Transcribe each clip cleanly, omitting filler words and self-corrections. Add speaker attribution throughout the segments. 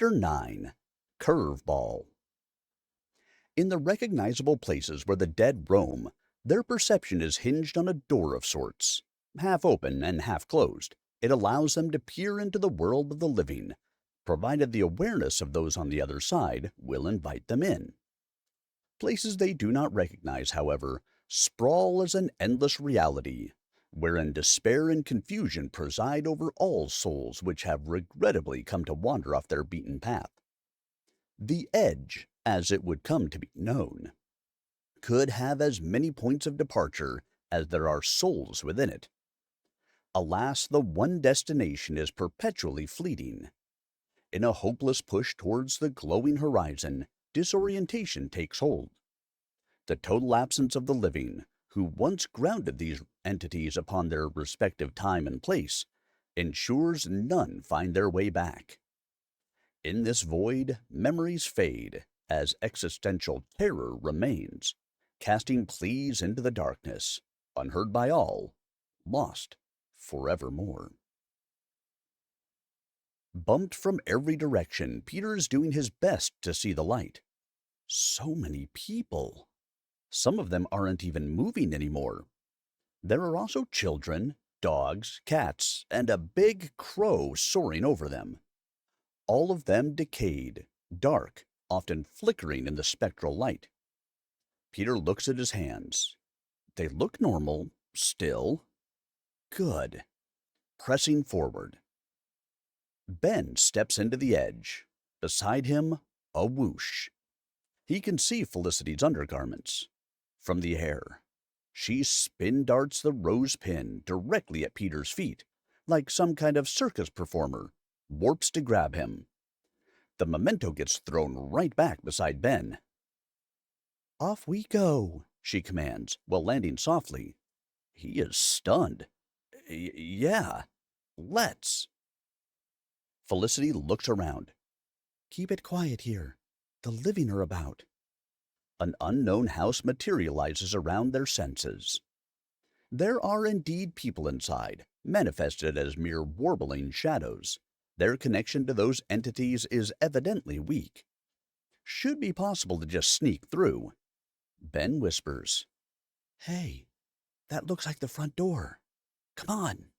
Speaker 1: Chapter 9 Curveball. In the recognizable places where the dead roam, their perception is hinged on a door of sorts. Half open and half closed, it allows them to peer into the world of the living, provided the awareness of those on the other side will invite them in. Places they do not recognize, however, sprawl as an endless reality, wherein despair and confusion preside over all souls which have regrettably come to wander off their beaten path. The edge, as it would come to be known, could have as many points of departure as there are souls within it. Alas, the one destination is perpetually fleeting. In a hopeless push towards the glowing horizon, disorientation takes hold. The total absence of the living, who once grounded these entities upon their respective time and place, ensures none find their way back. In this void, memories fade, as existential terror remains, casting pleas into the darkness, unheard by all, lost forevermore. Bumped from every direction, Peter is doing his best to see the light. So many people. Some of them aren't even moving anymore. There are also children, dogs, cats, and a big crow soaring over them. All of them decayed, dark, often flickering in the spectral light. Peter looks at his hands. They look normal, still. Good. Pressing forward. Ben steps into the edge. Beside him, a whoosh. He can see Felicity's undergarments. From the air, she spin darts the rose pin directly at Peter's feet, like some kind of circus performer, warps to grab him. The memento gets thrown right back beside Ben. "Off we go," she commands, while landing softly. He is stunned. Yeah, let's." Felicity looks around. "Keep it quiet here. The living are about." An unknown house materializes around their senses. There are indeed people inside, manifested as mere warbling shadows. Their connection to those entities is evidently weak. Should be possible to just sneak through. Ben whispers, "Hey, that looks like the front door. Come on."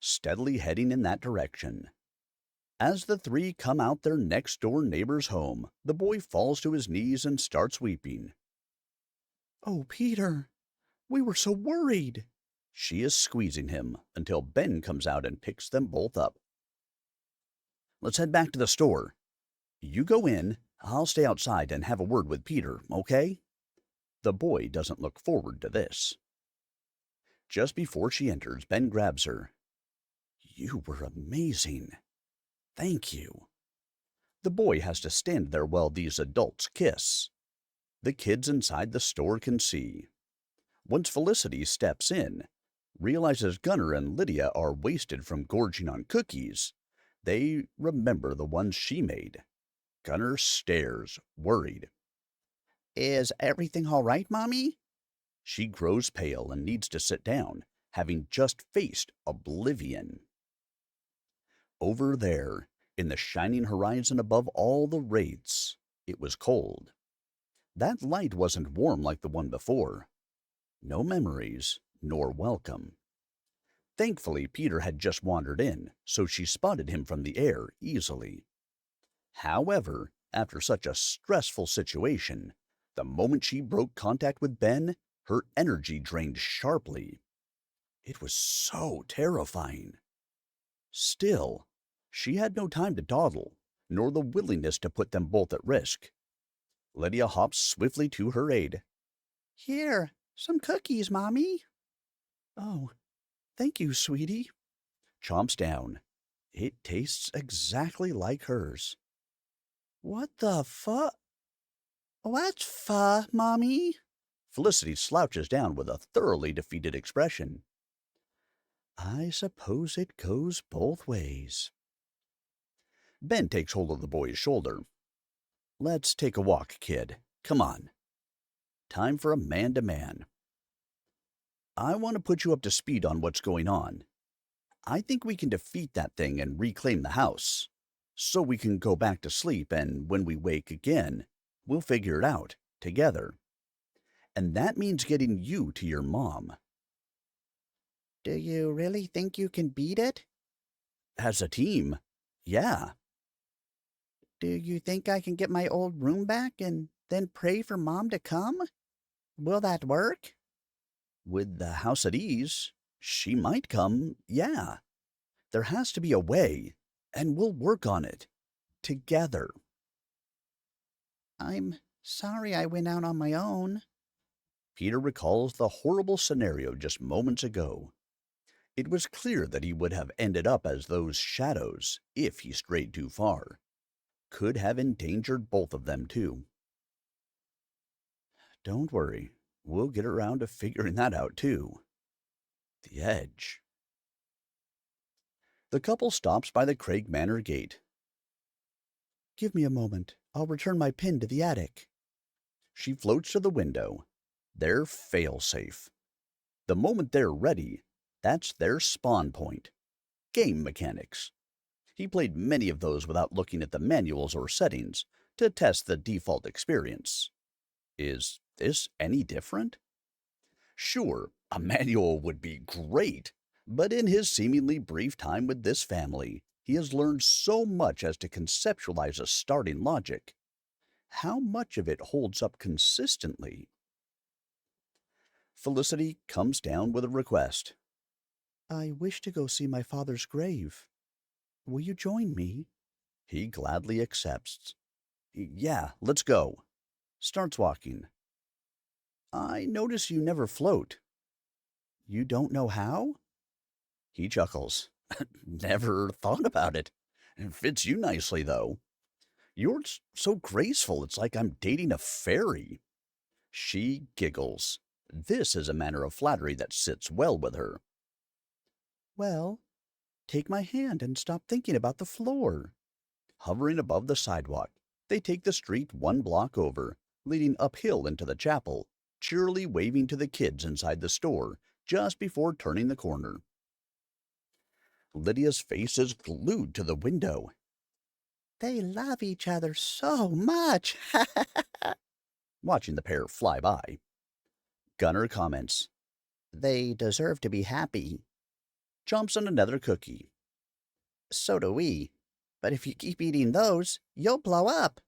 Speaker 1: Steadily heading in that direction. As the three come out their next-door neighbor's home, the boy falls to his knees and starts weeping. "Oh, Peter, we were so worried." She is squeezing him until Ben comes out and picks them both up. "Let's head back to the store. You go in, I'll stay outside and have a word with Peter, okay?" The boy doesn't look forward to this. Just before she enters, Ben grabs her. "You were amazing. Thank you." The boy has to stand there while these adults kiss. The kids inside the store can see. Once Felicity steps in, realizes Gunnar and Lydia are wasted from gorging on cookies, they remember the ones she made. Gunnar stares, worried. "Is everything all right, Mommy?" She grows pale and needs to sit down, having just faced oblivion. Over there, in the shining horizon above all the wraiths, it was cold. That light wasn't warm like the one before. No memories, nor welcome. Thankfully, Peter had just wandered in, so she spotted him from the air easily. However, after such a stressful situation, the moment she broke contact with Ben, her energy drained sharply. It was so terrifying. Still, she had no time to dawdle, nor the willingness to put them both at risk. Lydia hops swiftly to her aid. "Here, some cookies, Mommy." "Oh, thank you, sweetie." Chomps down. It tastes exactly like hers. "What the What's Mommy?" Felicity slouches down with a thoroughly defeated expression. "I suppose it goes both ways." Ben takes hold of the boy's shoulder. "Let's take a walk, kid. Come on. Time for a man-to-man. I want to put you up to speed on what's going on. I think we can defeat that thing and reclaim the house. so we can go back to sleep, and when we wake again, we'll figure it out together. And that means getting you to your mom.
Speaker 2: Do you really think you can beat it?
Speaker 1: As a team, yeah.
Speaker 2: Do you think I can get my old room back and then pray for Mom to come? Will that work?
Speaker 1: With the house at ease, she might come, yeah. There has to be a way, and we'll work on it. Together.
Speaker 2: I'm sorry I went out on my own.
Speaker 1: Peter recalls the horrible scenario just moments ago. It was clear that he would have ended up as those shadows if he strayed too far. Could have endangered both of them, too. Don't worry, we'll get around to figuring that out, too. The edge. The couple stops by the Craig Manor gate. Give me a moment. I'll return my pin to the attic. She floats to the window. They're fail-safe. The moment they're ready, that's their spawn point. Game mechanics. He played many of those without looking at the manuals or settings to test the default experience. Is this any different? Sure, a manual would be great, but in his seemingly brief time with this family, he has learned so much as to conceptualize a starting logic. How much of it holds up consistently? Felicity comes down with a request. I wish to go see my father's grave. Will you join me? He gladly accepts. Yeah, let's go. Starts walking. I notice you never float. You don't know how? He chuckles. Never thought about it. It fits you nicely, though. You're so graceful, it's like I'm dating a fairy. She giggles. This is a manner of flattery that sits well with her. Well, take my hand and stop thinking about the floor. Hovering above the sidewalk, they take the street one block over, leading uphill into the chapel, cheerily waving to the kids inside the store just before turning the corner. Lydia's face is glued to the window.
Speaker 2: They love each other so much.
Speaker 1: Watching the pair fly by. Gunnar comments.
Speaker 2: They deserve to be happy.
Speaker 1: Chomps on another cookie.
Speaker 2: So do we. But if you keep eating those, you'll blow up.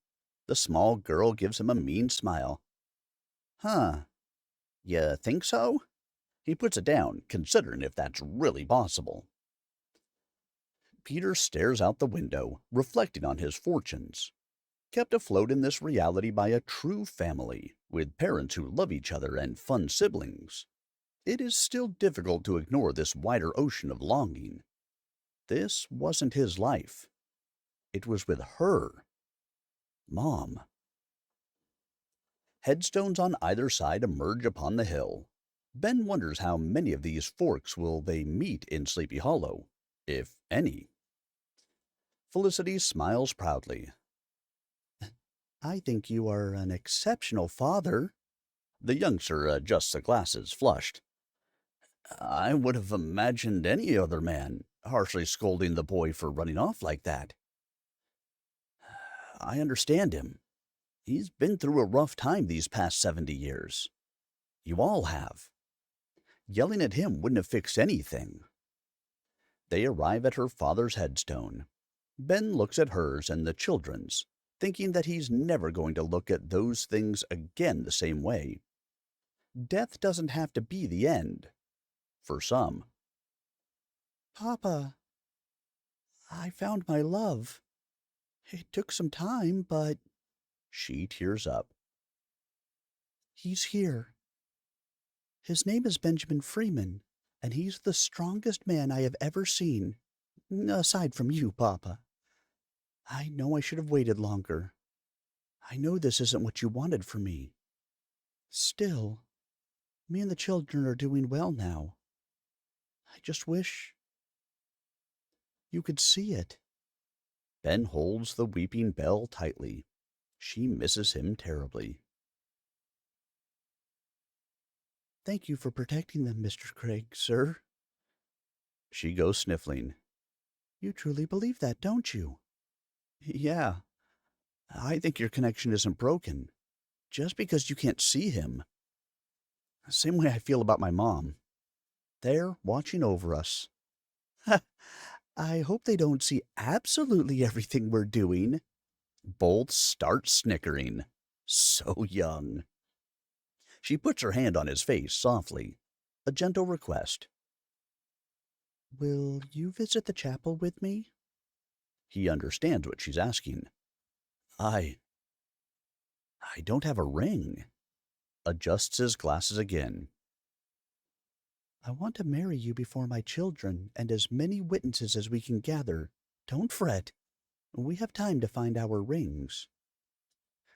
Speaker 1: The small girl gives him a mean smile. Huh. You think so? He puts it down, considering if that's really possible. Peter stares out the window, reflecting on his fortunes. Kept afloat in this reality by a true family, with parents who love each other and fun siblings. It is still difficult to ignore this wider ocean of longing. This wasn't his life. It was with her. Mom. Headstones on either side emerge upon the hill. Ben wonders how many of these forks will they meet in Sleepy Hollow, if any. Felicity smiles proudly. I think you are an exceptional father. The youngster adjusts the glasses, flushed. I would have imagined any other man harshly scolding the boy for running off like that. I understand him. He's been through a rough time these past 70 years. You all have. Yelling at him wouldn't have fixed anything. They arrive at her father's headstone. Ben looks at hers and the children's, thinking that he's never going to look at those things again the same way. Death doesn't have to be the end. For some. Papa, I found my love. It took some time, but... She tears up. He's here. His name is Benjamin Freeman, and he's the strongest man I have ever seen. Aside from you, Papa. I know I should have waited longer. I know this isn't what you wanted for me. Still, me and the children are doing well now. I just wish you could see it. Ben holds the weeping Belle tightly. She misses him terribly. Thank you for protecting them, Mr. Craig, sir. She goes sniffling. You truly believe that, don't you? Yeah, I think your connection isn't broken just because you can't see him. Same way I feel about my mom. They're watching over us. I hope they don't see absolutely everything we're doing. Both start snickering. So young. She puts her hand on his face softly. A gentle request. Will you visit the chapel with me? He understands what she's asking. I. I don't have a ring. Adjusts his glasses again. I want to marry you before my children and as many witnesses as we can gather. Don't fret. We have time to find our rings.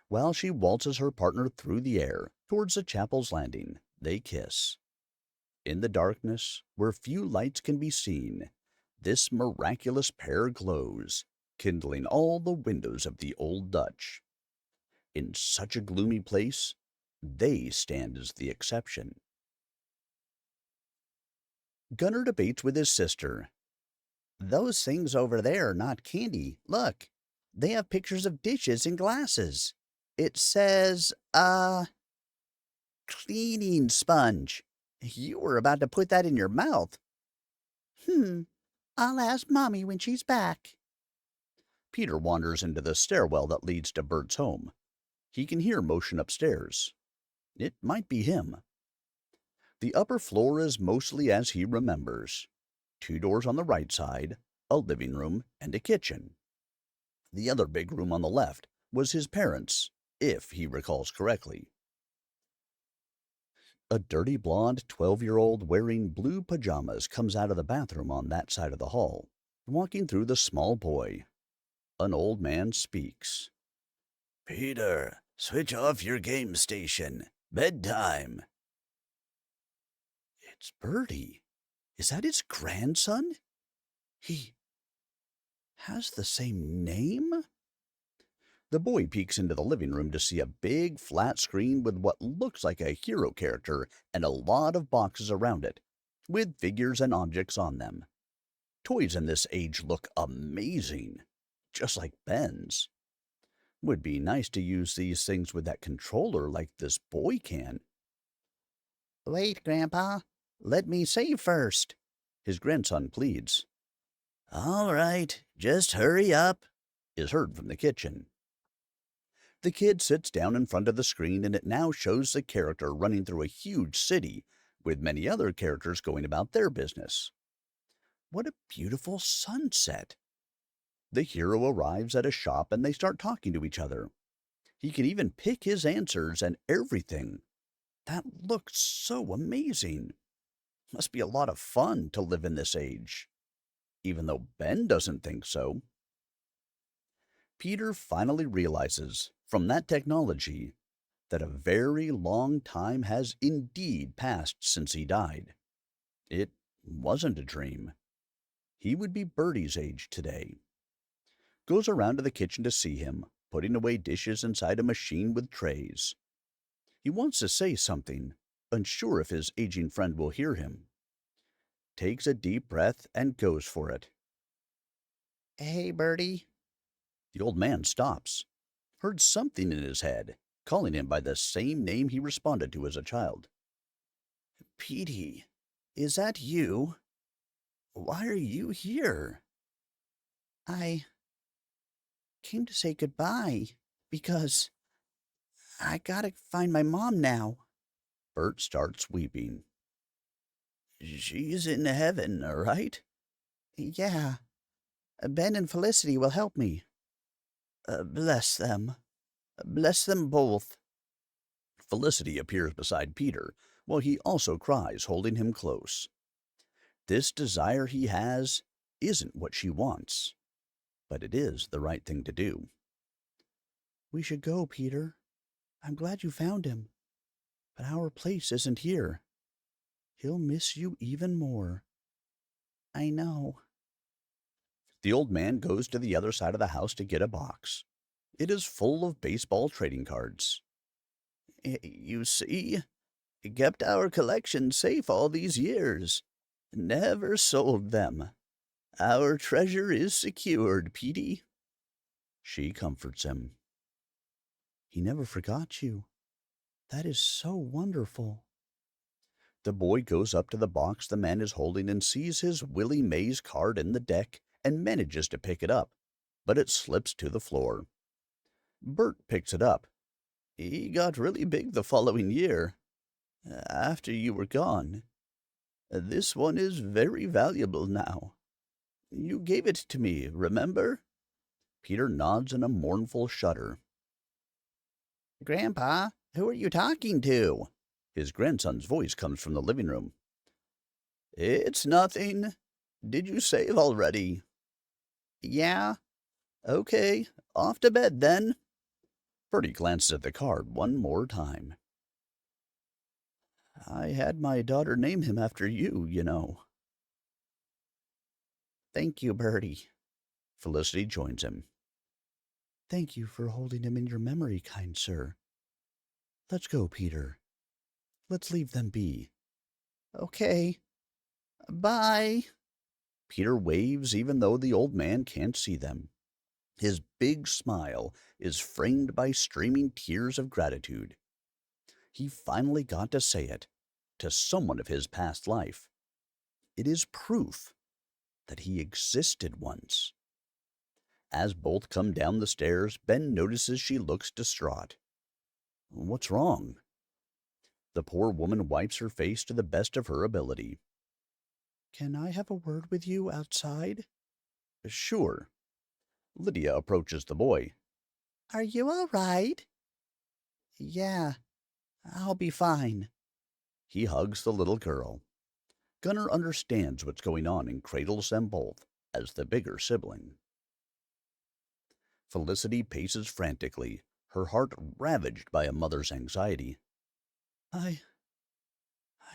Speaker 1: While she waltzes her partner through the air towards the chapel's landing, they kiss. In the darkness, where few lights can be seen, this miraculous pair glows, kindling all the windows of the old Dutch. In such a gloomy place, they stand as the exception. Gunnar debates with his sister.
Speaker 2: Those things over there are not candy. Look, they have pictures of dishes and glasses. It says, cleaning sponge. You were about to put that in your mouth. Hmm, I'll ask Mommy when she's back.
Speaker 1: Peter wanders into the stairwell that leads to Bert's home. He can hear motion upstairs. It might be him. The upper floor is mostly as he remembers. 2 doors on the right side, a living room, and a kitchen. The other big room on the left was his parents', if he recalls correctly. A dirty blonde 12-year-old wearing blue pajamas comes out of the bathroom on that side of the hall, walking through the small boy. An old man speaks. Peter, switch off your game station. Bedtime. It's Bertie. Is that his grandson? He has the same name? The boy peeks into the living room to see a big flat screen with what looks like a hero character and a lot of boxes around it, with figures and objects on them. Toys in this age look amazing, just like Ben's. Would be nice to use these things with that controller like this boy can.
Speaker 2: Wait, Grandpa. Let me save first.
Speaker 1: His grandson pleads. All right, just hurry up, is heard from the kitchen. The kid sits down in front of the screen and it now shows the character running through a huge city with many other characters going about their business. What a beautiful sunset. The hero arrives at a shop and they start talking to each other. He can even pick his answers and everything. That looks so amazing. Must be a lot of fun to live in this age. Even though Ben doesn't think so. Peter finally realizes, from that technology, that a very long time has indeed passed since he died. It wasn't a dream. He would be Bertie's age today. Goes around to the kitchen to see him, putting away dishes inside a machine with trays. He wants to say something, unsure if his aging friend will hear him. Takes a deep breath and goes for it.
Speaker 2: Hey, Bertie.
Speaker 1: The old man stops. Heard something in his head, calling him by the same name he responded to as a child. Petey, is that you? Why are you here?
Speaker 2: I came to say goodbye because I gotta find my mom now.
Speaker 1: Bert starts weeping. She's in heaven, right?
Speaker 2: Yeah, Ben and Felicity will help me.
Speaker 1: Bless them. Bless them both. Felicity appears beside Peter, while he also cries, holding him close. This desire he has isn't what she wants, but it is the right thing to do. We should go, Peter. I'm glad you found him, but our place isn't here. He'll miss you even more.
Speaker 2: I know.
Speaker 1: The old man goes to the other side of the house to get a box. It is full of baseball trading cards. You see, kept our collection safe all these years. Never sold them. Our treasure is secured, Petey. She comforts him.
Speaker 2: He never forgot you. That is so wonderful.
Speaker 1: The boy goes up to the box the man is holding and sees his Willie Mays card in the deck and manages to pick it up, but it slips to the floor. Bert picks it up. He got really big the following year, after you were gone. This one is very valuable now. You gave it to me, remember? Peter nods in a mournful shudder.
Speaker 2: Grandpa, who are you talking to?
Speaker 1: His grandson's voice comes from the living room. It's nothing. Did you save already?
Speaker 2: Yeah,
Speaker 1: Okay, off to bed then. Bertie glances at the card one more time. I had my daughter name him after you, you know.
Speaker 2: thank you, Bertie.
Speaker 1: Felicity joins him.
Speaker 2: Thank you for holding him in your memory, kind sir. Let's go, Peter. Let's leave them be. Okay. Bye.
Speaker 1: Peter waves even though the old man can't see them. His big smile is framed by streaming tears of gratitude. He finally got to say it to someone of his past life. It is proof that he existed once. As both come down the stairs, Ben notices she looks distraught. What's wrong? The poor woman wipes her face to the best of her ability.
Speaker 2: Can I have a word with you outside?
Speaker 1: Sure. Lydia approaches the boy.
Speaker 2: Are you all right? Yeah, I'll be fine.
Speaker 1: He hugs the little girl. Gunnar understands what's going on and cradles them both as the bigger sibling. Felicity paces frantically, her heart ravaged by a mother's anxiety.
Speaker 2: I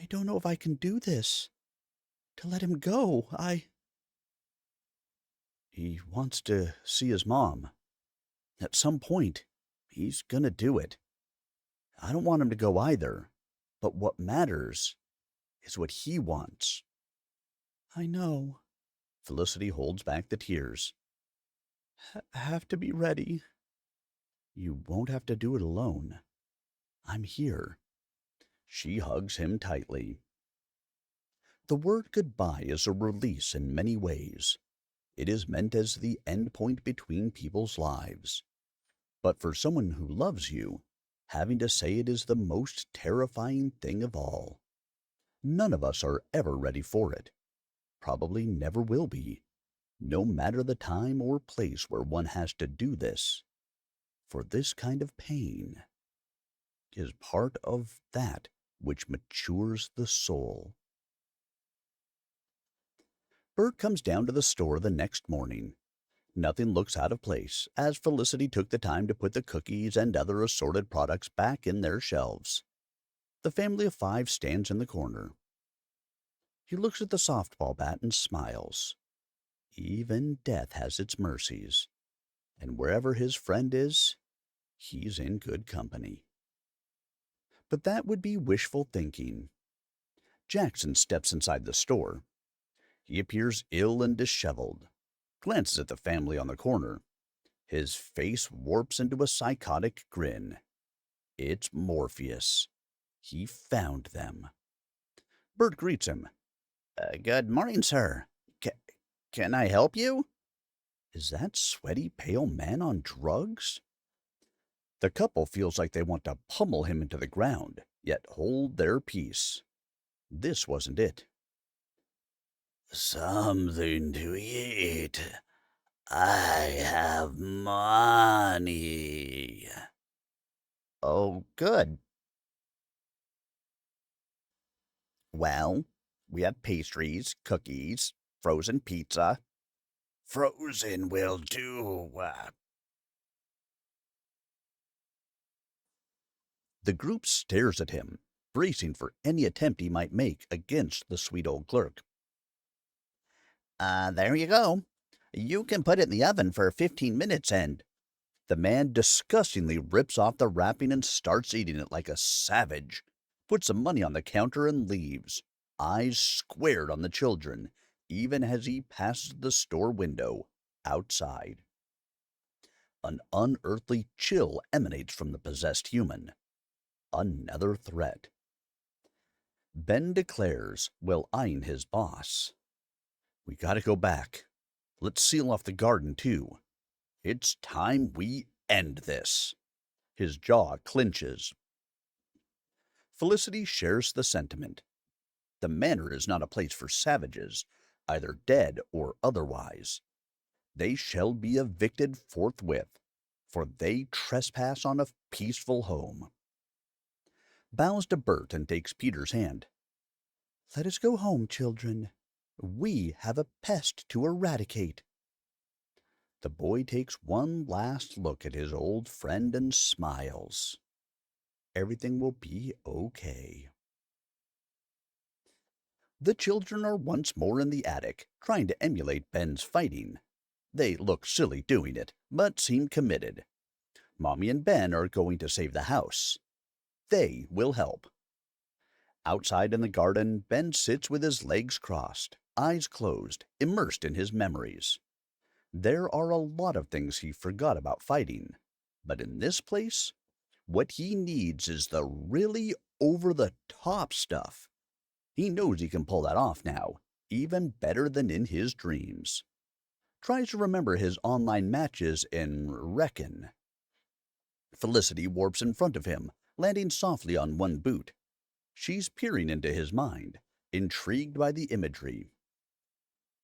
Speaker 2: don't know if I can do this. To let him go,
Speaker 1: He wants to see his mom. At some point, he's gonna do it. I don't want him to go either, but what matters is what he wants.
Speaker 2: I know.
Speaker 1: Felicity holds back the tears.
Speaker 2: Have to be ready.
Speaker 1: You won't have to do it alone. I'm here. She hugs him tightly. The word goodbye is a release in many ways. It is meant as the end point between people's lives. But for someone who loves you, having to say it is the most terrifying thing of all. None of us are ever ready for it. Probably never will be, no matter the time or place where one has to do this. For this kind of pain is part of that which matures the soul. Bert comes down to the store the next morning. Nothing looks out of place, as Felicity took the time to put the cookies and other assorted products back in their shelves. The family of five stands in the corner. He looks at the softball bat and smiles. Even death has its mercies, and wherever his friend is, he's in good company. But that would be wishful thinking. Jackson steps inside the store. He appears ill and disheveled, glances at the family on the corner. His face warps into a psychotic grin. It's Morpheus. He found them. Bert greets him. Good morning, sir. Can I help you? Is that sweaty, pale man on drugs? The couple feels like they want to pummel him into the ground, yet hold their peace. This wasn't it. Something to eat. I have money. Oh, good. Well, we have pastries, cookies, frozen pizza. Frozen will do. The group stares at him, bracing for any attempt he might make against the sweet old clerk. There you go. You can put it in the oven for 15 minutes and... The man disgustingly rips off the wrapping and starts eating it like a savage, puts some money on the counter and leaves, eyes squared on the children, even as he passes the store window outside. An unearthly chill emanates from the possessed human. Another threat. Ben declares, while eyeing his boss. We gotta go back. Let's seal off the garden, too. It's time we end this. His jaw clenches. Felicity shares the sentiment. The manor is not a place for savages, either dead or otherwise. They shall be evicted forthwith, for they trespass on a peaceful home. Bows to Bert and takes Peter's hand.
Speaker 2: Let us go home, children. We have a pest to eradicate.
Speaker 1: The boy takes one last look at his old friend and smiles. Everything will be okay. The children are once more in the attic, trying to emulate Ben's fighting. They look silly doing it, but seem committed. Mommy and Ben are going to save the house. They will help. Outside in the garden, Ben sits with his legs crossed, eyes closed, immersed in his memories. There are a lot of things he forgot about fighting, but in this place, what he needs is the really over-the-top stuff. He knows he can pull that off now, even better than in his dreams. Tries to remember his online matches in Reckon. Felicity warps in front of him, landing softly on one boot. She's peering into his mind, intrigued by the imagery.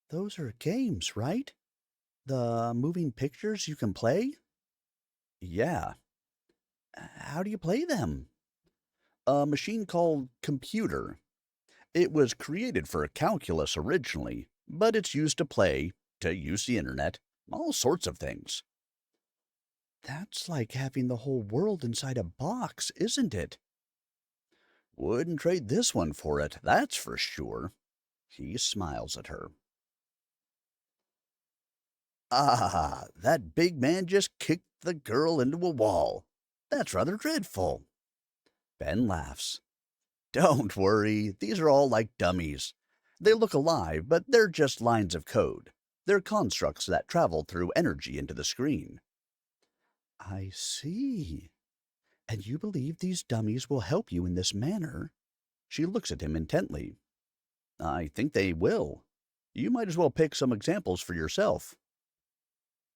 Speaker 2: Those are games, right? The moving pictures you can play?
Speaker 1: Yeah,
Speaker 2: How do you play them?
Speaker 1: a machine called computer. It was created for calculus originally, but it's used to use the internet, all sorts of things.
Speaker 2: That's like having the whole world inside a box, isn't it?
Speaker 1: Wouldn't trade this one for it, that's for sure. He smiles at her. Ah, that big man just kicked the girl into a wall. That's rather dreadful. Ben laughs. Don't worry, these are all like dummies. They look alive, but they're just lines of code. They're constructs that travel through energy into the screen.
Speaker 2: I see. And you believe these dummies will help you in this manner?
Speaker 1: She looks at him intently. I think they will. You might as well pick some examples for yourself.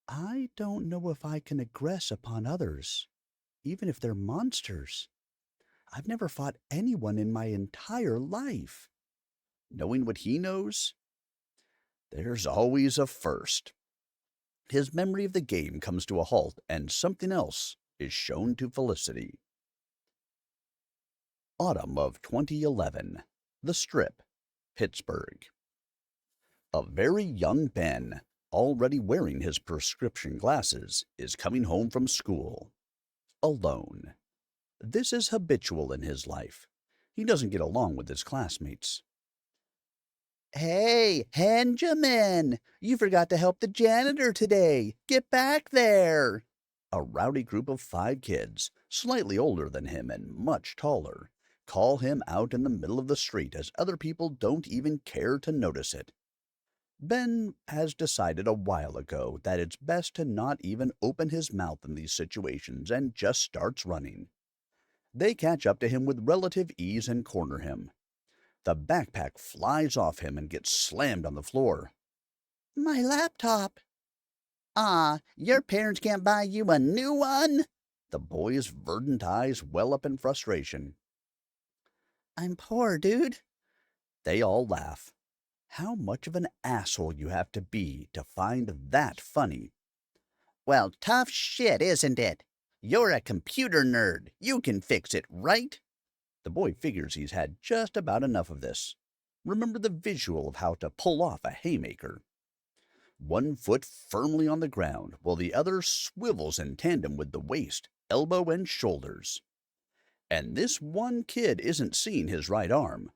Speaker 2: I don't know if I can aggress upon others, even if they're monsters. I've never fought anyone in my entire life.
Speaker 1: Knowing what he knows, there's always a first. His memory of the game comes to a halt, and something else is shown to Felicity. Autumn of 2011. The Strip, Pittsburgh. A very young Ben, already wearing his prescription glasses, is coming home from school. Alone. This is habitual in his life. He doesn't get along with his classmates.
Speaker 2: Hey, Benjamin! You forgot to help the janitor today. Get back there!
Speaker 1: A rowdy group of 5 kids, slightly older than him and much taller, call him out in the middle of the street as other people don't even care to notice it. Ben has decided a while ago that it's best to not even open his mouth in these situations and just starts running. They catch up to him with relative ease and corner him. The backpack flies off him and gets slammed on the floor.
Speaker 2: My laptop! Your parents can't buy you a new one?
Speaker 1: The boy's verdant eyes well up in frustration.
Speaker 2: I'm poor, dude.
Speaker 1: They all laugh. How much of an asshole you have to be to find that funny.
Speaker 2: Well, tough shit, isn't it? You're a computer nerd. You can fix it, right?
Speaker 1: The boy figures he's had just about enough of this. Remember the visual of how to pull off a haymaker. One foot firmly on the ground, while the other swivels in tandem with the waist, elbow, and shoulders. And this one kid isn't seeing his right arm.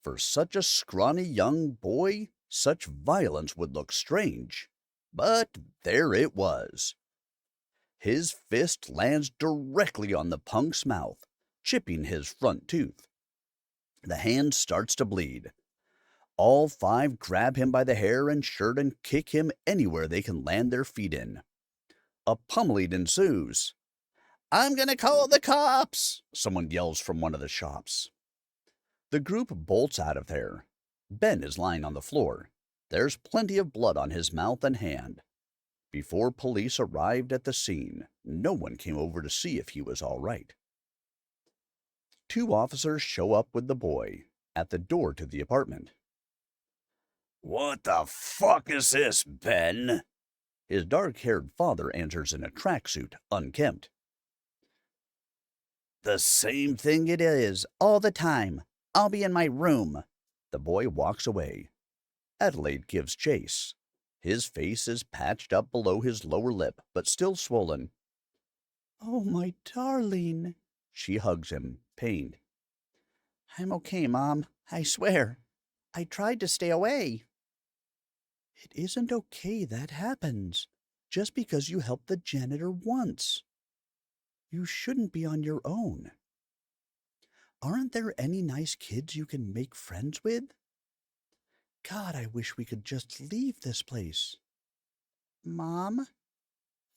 Speaker 1: For such a scrawny young boy, such violence would look strange. But there it was. His fist lands directly on the punk's mouth, chipping his front tooth. The hand starts to bleed. All 5 grab him by the hair and shirt and kick him anywhere they can land their feet in. A pummeling ensues. I'm gonna call the cops! Someone yells from one of the shops. The group bolts out of there. Ben is lying on the floor. There's plenty of blood on his mouth and hand. Before police arrived at the scene, no one came over to see if he was all right. Two officers show up with the boy at the door to the apartment. What the fuck is this, Ben? His dark-haired father answers in a tracksuit, unkempt. The same thing it is, all the time. I'll be in my room. The boy walks away. Adelaide gives chase. His face is patched up below his lower lip, but still swollen.
Speaker 2: Oh, my darling.
Speaker 1: She hugs him, pained.
Speaker 2: I'm okay, Mom. I swear. I tried to stay away. It isn't okay that happens, just because you helped the janitor once. You shouldn't be on your own. Aren't there any nice kids you can make friends with? God, I wish we could just leave this place. Mom?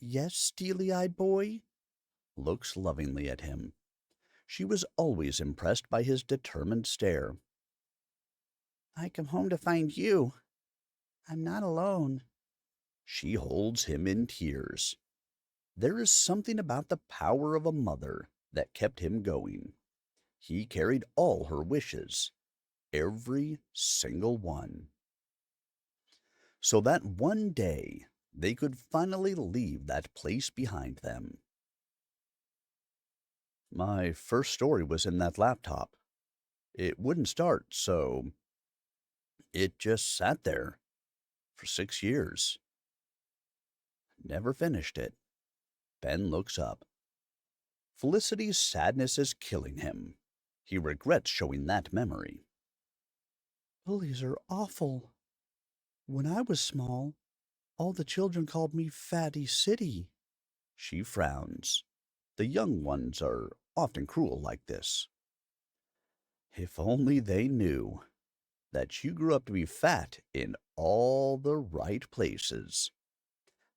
Speaker 2: Yes, steely-eyed boy?
Speaker 1: Looks lovingly at him. She was always impressed by his determined stare.
Speaker 2: I come home to find you. I'm not alone.
Speaker 1: She holds him in tears. There is something about the power of a mother that kept him going. He carried all her wishes, every single one. So that one day they could finally leave that place behind them. My first story was in that laptop. It wouldn't start, so it just sat there for 6 years. Never finished it. Ben looks up. Felicity's sadness is killing him. He regrets showing that memory.
Speaker 2: Bullies are awful. When I was small, all the children called me Fatty City.
Speaker 1: She frowns. The young ones are often cruel like this. If only they knew that you grew up to be fat in all the right places.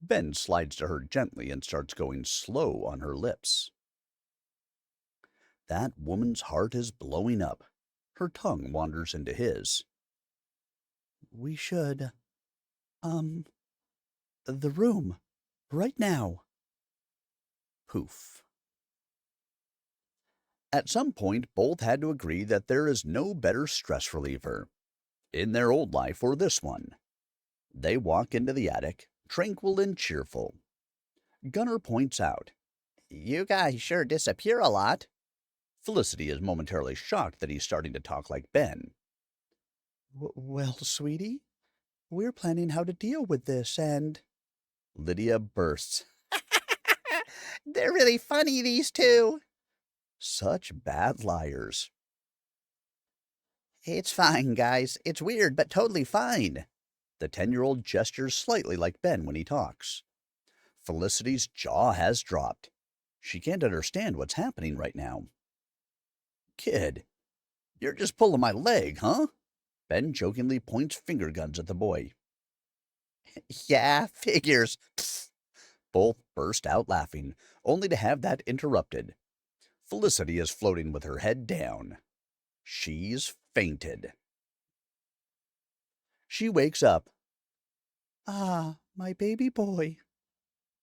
Speaker 1: Ben slides to her gently and starts going slow on her lips. That woman's heart is blowing up. Her tongue wanders into his.
Speaker 2: We should, the room, right now.
Speaker 1: Poof. At some point, both had to agree that there is no better stress reliever in their old life or this one. They walk into the attic, tranquil and cheerful. Gunnar points out,
Speaker 2: You guys sure disappear a lot.
Speaker 1: Felicity is momentarily shocked that he's starting to talk like Ben.
Speaker 2: Well, sweetie, we're planning how to deal with this, and...
Speaker 1: Lydia bursts.
Speaker 2: They're really funny, these two.
Speaker 1: Such bad liars.
Speaker 2: It's fine, guys. It's weird, but totally fine.
Speaker 1: The 10-year-old gestures slightly like Ben when he talks. Felicity's jaw has dropped. She can't understand what's happening right now. Kid, you're just pulling my leg, huh? Ben jokingly points finger guns at the boy.
Speaker 2: Yeah, figures.
Speaker 1: Both burst out laughing, only to have that interrupted. Felicity is floating with her head down. She's fainted. She wakes up.
Speaker 2: Ah, my baby boy.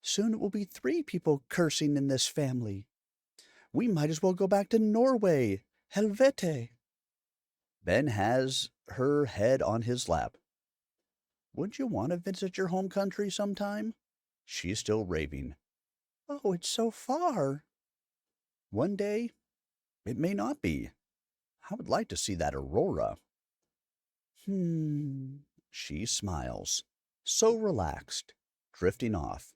Speaker 2: Soon it will be 3 people cursing in this family. We might as well go back to Norway. Helvete.
Speaker 1: Ben has her head on his lap. Wouldn't you want to visit your home country sometime? She's still raving.
Speaker 2: Oh, it's so far.
Speaker 1: One day, it may not be. I would like to see that aurora. She smiles, so relaxed, drifting off.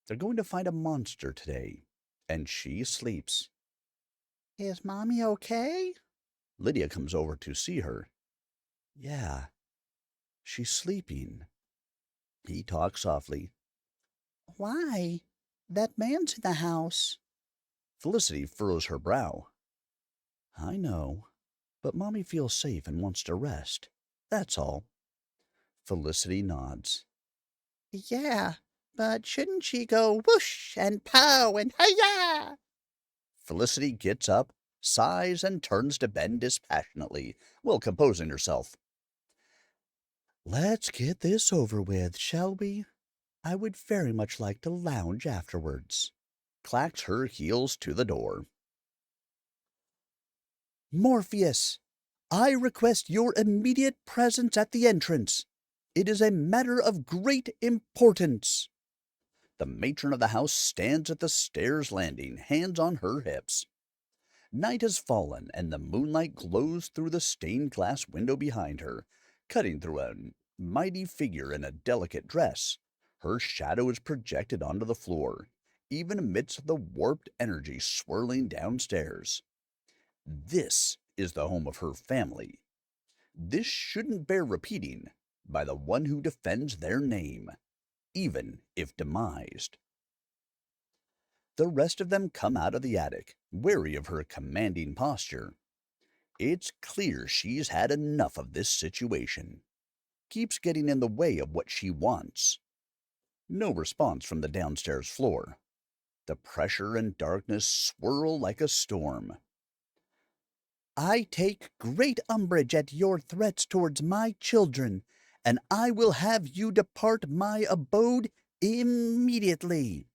Speaker 1: They're going to find a monster today, and she sleeps.
Speaker 2: Is Mommy okay?
Speaker 1: Lydia comes over to see her. Yeah, she's sleeping. He talks softly.
Speaker 2: Why? That man's in the house.
Speaker 1: Felicity furrows her brow. I know, but Mommy feels safe and wants to rest. That's all. Felicity nods.
Speaker 2: Yeah, But shouldn't she go whoosh and pow and hi-ya?
Speaker 1: Felicity gets up, sighs, and turns to Ben dispassionately, while composing herself.
Speaker 2: Let's get this over with, shall we? I would very much like to lounge afterwards.
Speaker 1: Clacks her heels to the door.
Speaker 2: Morpheus, I request your immediate presence at the entrance. It is a matter of great importance.
Speaker 1: The matron of the house stands at the stairs landing, hands on her hips. Night has fallen, and the moonlight glows through the stained glass window behind her, cutting through a mighty figure in a delicate dress. Her shadow is projected onto the floor, even amidst the warped energy swirling downstairs. This is the home of her family. This shouldn't bear repeating by the one who defends their name, even if demised. The rest of them come out of the attic, wary of her commanding posture. It's clear she's had enough of this situation. Keeps getting in the way of what she wants. No response from the downstairs floor. The pressure and darkness swirl like a storm.
Speaker 2: I take great umbrage at your threats towards my children, and I will have you depart my abode immediately.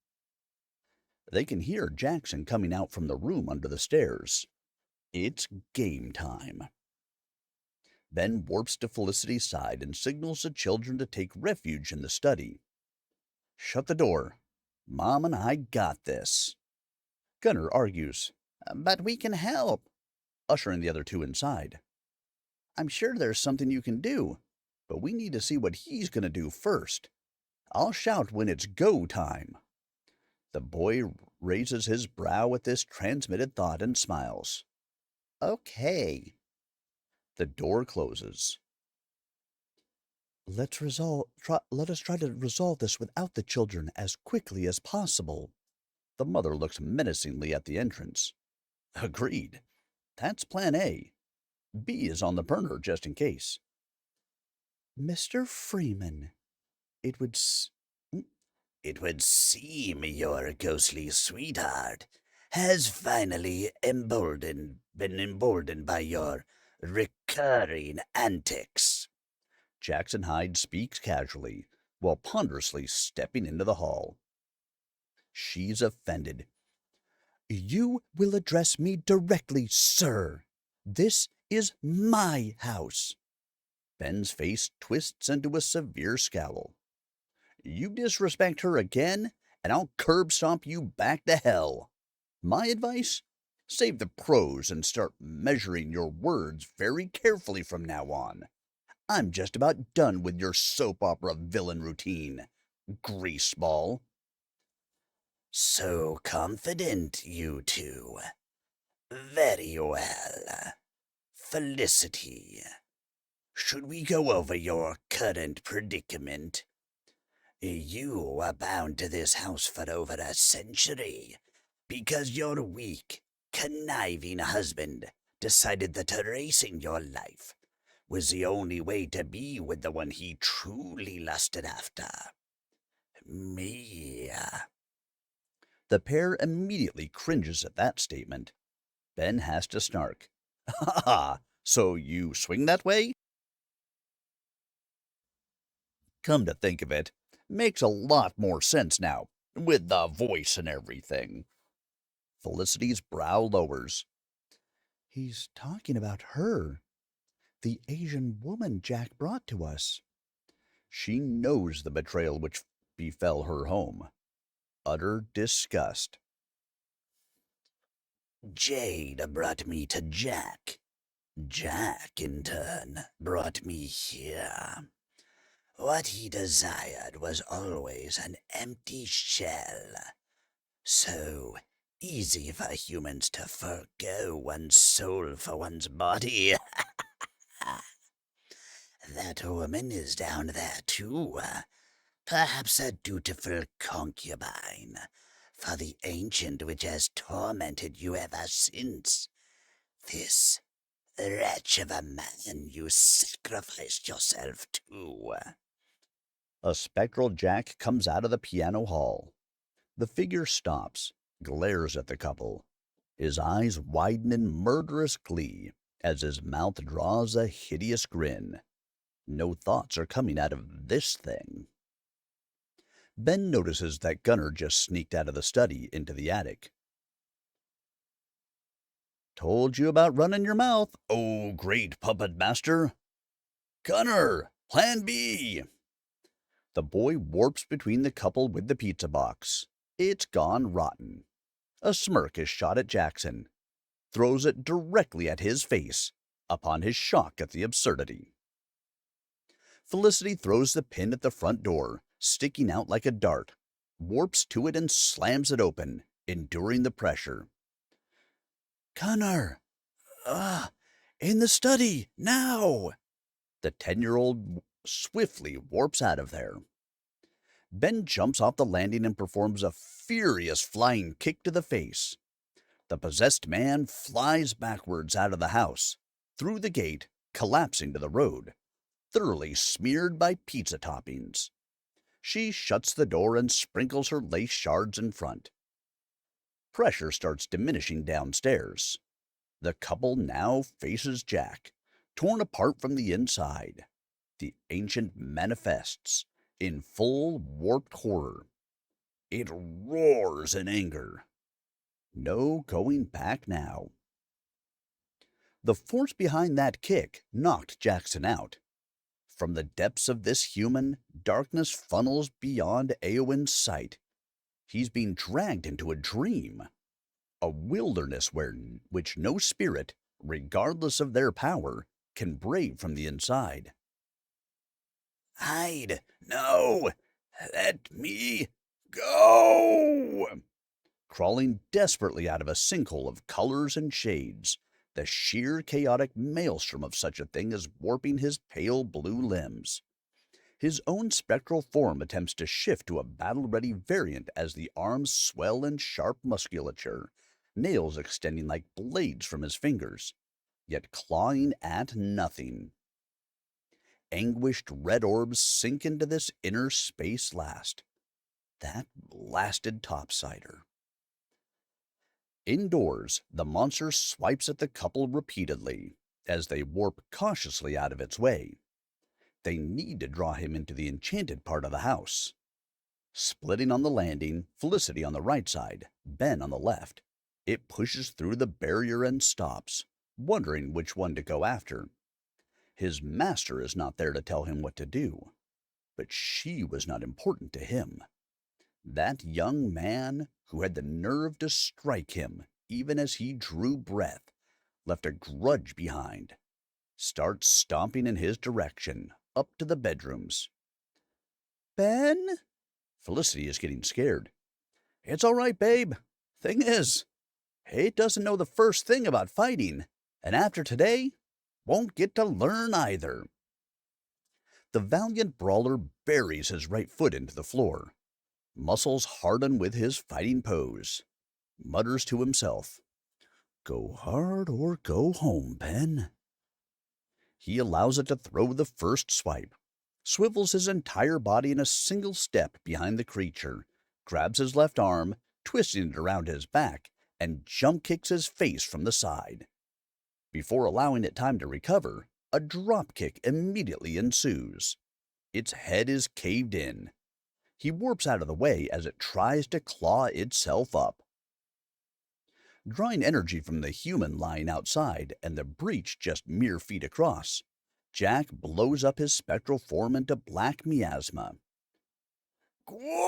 Speaker 1: They can hear Jackson coming out from the room under the stairs. It's game time. Ben warps to Felicity's side and signals the children to take refuge in the study. Shut the door. Mom and I got this. Gunnar argues.
Speaker 2: But we can help.
Speaker 1: Ushering the other two inside.
Speaker 2: I'm sure there's something you can do,
Speaker 1: but we need to see what he's going to do first. I'll shout when it's go time. The boy raises his brow at this transmitted thought and smiles.
Speaker 2: Okay.
Speaker 1: The door closes.
Speaker 2: Let us try to resolve this without the children as quickly as possible.
Speaker 1: The mother looks menacingly at the entrance. Agreed. That's plan A. B is on the burner just in case.
Speaker 2: Mr. Freeman, it would
Speaker 3: seem your ghostly sweetheart has finally been emboldened by your recurring antics.
Speaker 1: Jackson Hyde speaks casually, while ponderously stepping into the hall. She's offended.
Speaker 2: You will address me directly, sir. This is my house.
Speaker 1: Ben's face twists into a severe scowl. You disrespect her again, and I'll curb stomp you back to hell. My advice? Save the prose and start measuring your words very carefully from now on. I'm just about done with your soap opera villain routine, greaseball.
Speaker 3: So confident, you two. Very well. Felicity, should we go over your current predicament? You are bound to this house for over a century because your weak, conniving husband decided that erasing your life was the only way to be with the one he truly lusted after. Me.
Speaker 1: The pair immediately cringes at that statement. Ben has to snark. Ha ha! So you swing that way? Come to think of it, makes a lot more sense now, with the voice and everything. Felicity's brow lowers.
Speaker 2: He's talking about her, the Asian woman Jack brought to us.
Speaker 1: She knows the betrayal which befell her home. Utter disgust.
Speaker 3: Jade brought me to Jack. Jack, in turn, brought me here. What he desired was always an empty shell. So easy for humans to forgo one's soul for one's body. That woman is down there too. Perhaps a dutiful concubine for the ancient which has tormented you ever since. This wretch of a man you sacrificed yourself to.
Speaker 1: A spectral Jack comes out of the piano hall. The figure stops, glares at the couple. His eyes widen in murderous glee as his mouth draws a hideous grin. No thoughts are coming out of this thing. Ben notices that Gunner just sneaked out of the study into the attic. Told you about running your mouth, oh great puppet master. Gunner, plan B. The boy warps between the couple with the pizza box. It's gone rotten. A smirk is shot at Jackson. Throws it directly at his face, upon his shock at the absurdity. Felicity throws the pin at the front door, sticking out like a dart, warps to it and slams it open, enduring the pressure. Connor! In the study, now! The 10-year-old swiftly warps out of there. Ben jumps off the landing and performs a furious flying kick to the face. The possessed man flies backwards out of the house, through the gate, collapsing to the road, thoroughly smeared by pizza toppings. She shuts the door and sprinkles her lace shards in front. Pressure starts diminishing downstairs. The couple now faces Jack, torn apart from the inside. The ancient manifests in full warped horror. It roars in anger. No going back now. The force behind that kick knocked Jackson out. From the depths of this human, darkness funnels beyond Eowyn's sight. He's being dragged into a dream, a wilderness which no spirit, regardless of their power, can brave from the inside. Hide! No! Let me go! Crawling desperately out of a sinkhole of colors and shades, the sheer chaotic maelstrom of such a thing is warping his pale blue limbs. His own spectral form attempts to shift to a battle-ready variant as the arms swell in sharp musculature, nails extending like blades from his fingers, yet clawing at nothing. Anguished red orbs sink into this inner space last. That blasted topsider. Indoors, the monster swipes at the couple repeatedly, as they warp cautiously out of its way. They need to draw him into the enchanted part of the house. Splitting on the landing, Felicity on the right side, Ben on the left, it pushes through the barrier and stops, wondering which one to go after. His master is not there to tell him what to do, but she was not important to him. That young man, who had the nerve to strike him even as he drew breath, left a grudge behind. Starts stomping in his direction, up to the bedrooms. Ben? Felicity is getting scared. It's all right, babe. Thing is, it doesn't know the first thing about fighting, and after today, won't get to learn either. The valiant brawler buries his right foot into the floor. Muscles harden with his fighting pose. Mutters to himself, Go hard or go home, Ben. He allows it to throw the first swipe, swivels his entire body in a single step behind the creature, grabs his left arm, twisting it around his back, and jump kicks his face from the side. Before allowing it time to recover, a drop kick immediately ensues. Its head is caved in. He warps out of the way as it tries to claw itself up. Drawing energy from the human lying outside and the breach just mere feet across, Jack blows up his spectral form into black miasma. Gwoo!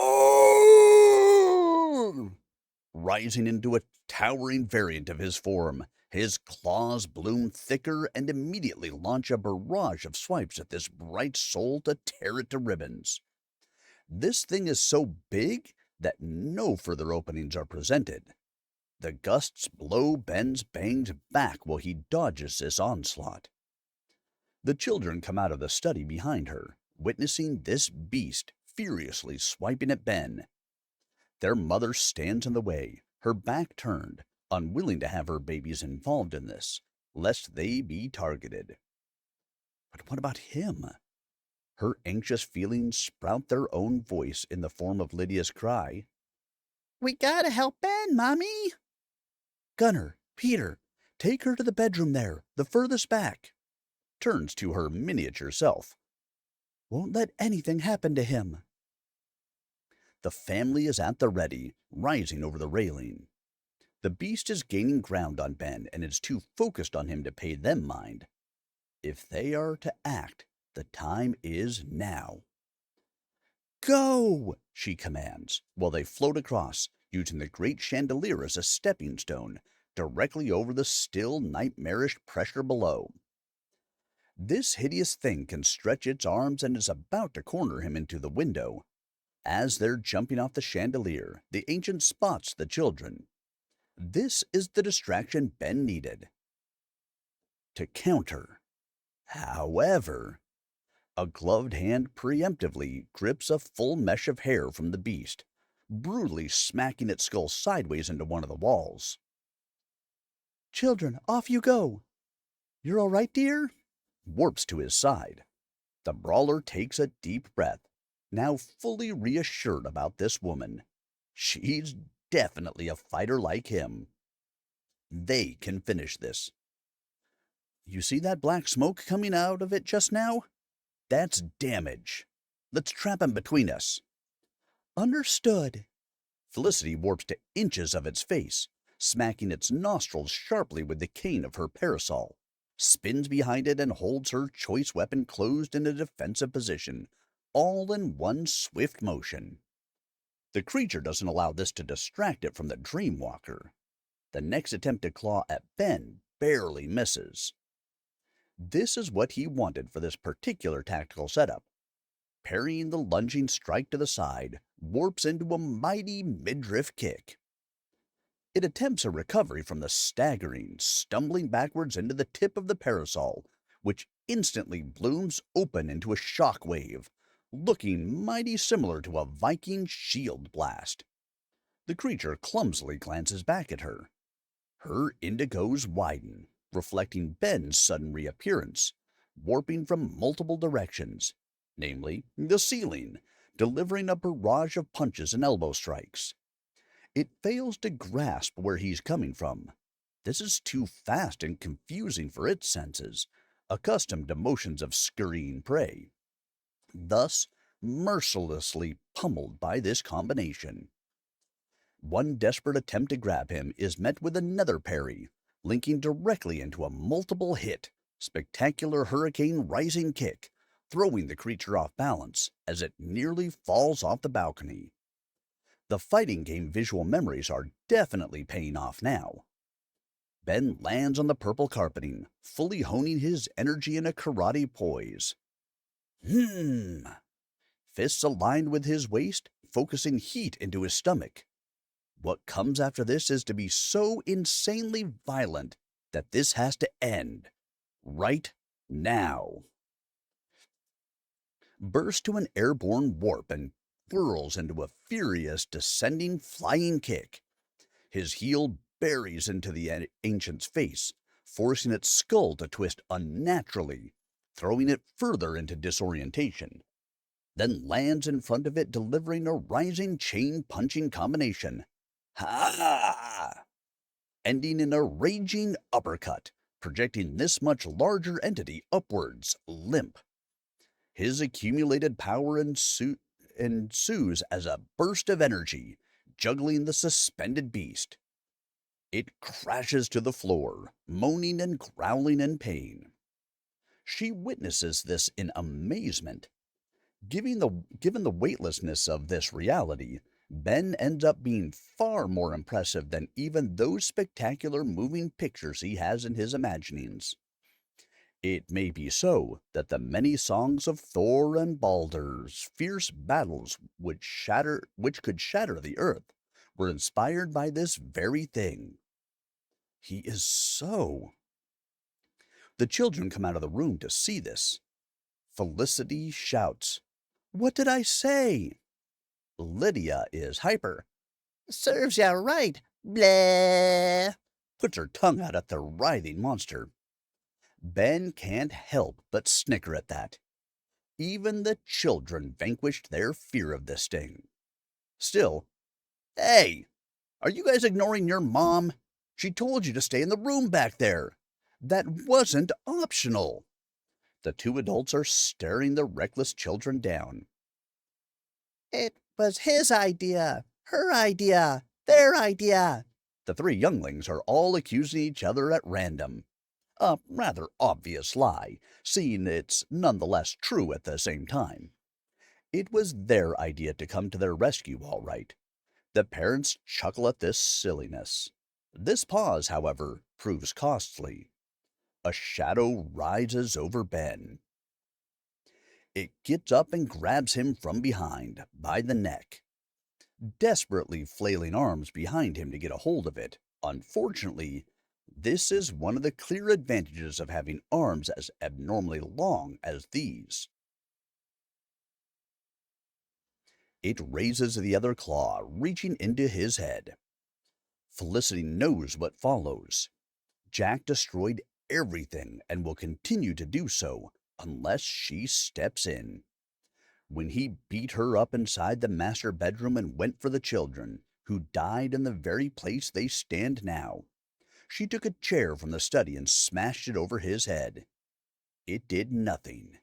Speaker 1: Rising into a towering variant of his form, his claws bloom thicker and immediately launch a barrage of swipes at this bright soul to tear it to ribbons. This thing is so big that no further openings are presented. The gusts blow Ben's banged back while he dodges this onslaught. The children come out of the study behind her, witnessing this beast furiously swiping at Ben. Their mother stands in the way, her back turned, unwilling to have her babies involved in this, lest they be targeted. But what about him? Her anxious feelings sprout their own voice in the form of Lydia's cry.
Speaker 2: We gotta help Ben, Mommy!
Speaker 1: Gunner, Peter, take her to the bedroom there, the furthest back. Turns to her miniature self.
Speaker 2: Won't let anything happen to him.
Speaker 1: The family is at the ready, rising over the railing. The beast is gaining ground on Ben and is too focused on him to pay them mind. If they are to act, the time is now. Go! She commands, while they float across, using the great chandelier as a stepping stone, directly over the still nightmarish pressure below. This hideous thing can stretch its arms and is about to corner him into the window. As they're jumping off the chandelier, the ancient spots the children. This is the distraction Ben needed to counter. However, a gloved hand preemptively grips a full mesh of hair from the beast, brutally smacking its skull sideways into one of the walls.
Speaker 2: Children, off you go. You're all right, dear?
Speaker 1: Warps to his side. The brawler takes a deep breath, now fully reassured about this woman. She's definitely a fighter like him. They can finish this. You see that black smoke coming out of it just now? That's damage. Let's trap him between us.
Speaker 2: Understood.
Speaker 1: Felicity warps to inches of its face, smacking its nostrils sharply with the cane of her parasol, spins behind it and holds her choice weapon closed in a defensive position, all in one swift motion. The creature doesn't allow this to distract it from the Dreamwalker. The next attempt to claw at Ben barely misses. This is what he wanted for this particular tactical setup. Parrying the lunging strike to the side, warps into a mighty midriff kick. It attempts a recovery from the staggering, stumbling backwards into the tip of the parasol, which instantly blooms open into a shock wave, looking mighty similar to a Viking shield blast. The creature clumsily glances back at her. Her indigos widen, reflecting Ben's sudden reappearance, warping from multiple directions, namely the ceiling, delivering a barrage of punches and elbow strikes. It fails to grasp where he's coming from. This is too fast and confusing for its senses, accustomed to motions of scurrying prey. Thus, mercilessly pummeled by this combination. One desperate attempt to grab him is met with another parry, linking directly into a multiple hit, spectacular hurricane rising kick, throwing the creature off balance as it nearly falls off the balcony. The fighting game visual memories are definitely paying off now. Ben lands on the purple carpeting, fully honing his energy in a karate poise. Fists aligned with his waist, focusing heat into his stomach. What comes after this is to be so insanely violent that this has to end. Right now. Bursts to an airborne warp and whirls into a furious descending flying kick. His heel buries into the ancient's face, forcing its skull to twist unnaturally, throwing it further into disorientation. Then lands in front of it, delivering a rising chain punching combination. Ha! Ending in a raging uppercut, projecting this much larger entity upwards, limp. His accumulated power ensues as a burst of energy, juggling the suspended beast. It crashes to the floor, moaning and growling in pain. She witnesses this in amazement. Given the weightlessness of this reality, Ben ends up being far more impressive than even those spectacular moving pictures he has in his imaginings. It may be so that the many songs of Thor and Baldur's fierce battles which could shatter the earth were inspired by this very thing. He is so. The children come out of the room to see this. Felicity shouts, "What did I say?" Lydia is hyper.
Speaker 2: Serves ya right. Blah.
Speaker 1: Puts her tongue out at the writhing monster. Ben can't help but snicker at that. Even the children vanquished their fear of this thing. Still, hey, are you guys ignoring your mom? She told you to stay in the room back there. That wasn't optional. The two adults are staring the reckless children down.
Speaker 2: It was his idea, her idea, their idea.
Speaker 1: The three younglings are all accusing each other at random. A rather obvious lie, seeing it's nonetheless true at the same time. It was their idea to come to their rescue, all right. The parents chuckle at this silliness. This pause, however, proves costly. A shadow rises over Ben. It gets up and grabs him from behind, by the neck, desperately flailing arms behind him to get a hold of it. Unfortunately, this is one of the clear advantages of having arms as abnormally long as these. It raises the other claw, reaching into his head. Felicity knows what follows. Jack destroyed everything and will continue to do so unless she steps in. When he beat her up inside the master bedroom and went for the children, who died in the very place they stand now, she took a chair from the study and smashed it over his head. It did nothing.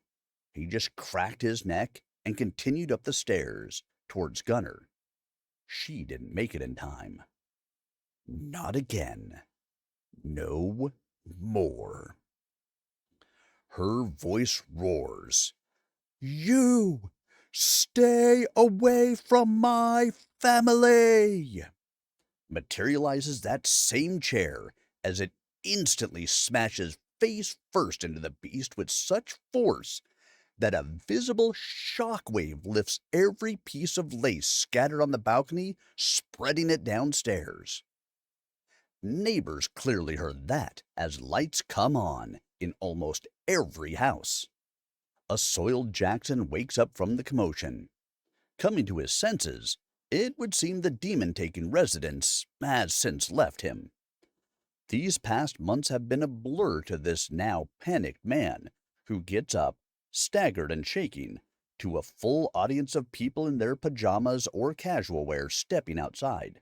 Speaker 1: He just cracked his neck and continued up the stairs towards Gunner. She didn't make it in time. Not again. No more. Her voice roars. You stay away from my family! Materializes that same chair as it instantly smashes face first into the beast with such force that a visible shockwave lifts every piece of lace scattered on the balcony, spreading it downstairs. Neighbors clearly heard that as lights come on in almost every house. A soiled Jackson wakes up from the commotion. Coming to his senses, it would seem the demon-taking residence has since left him. These past months have been a blur to this now panicked man, who gets up, staggered and shaking, to a full audience of people in their pajamas or casual wear stepping outside.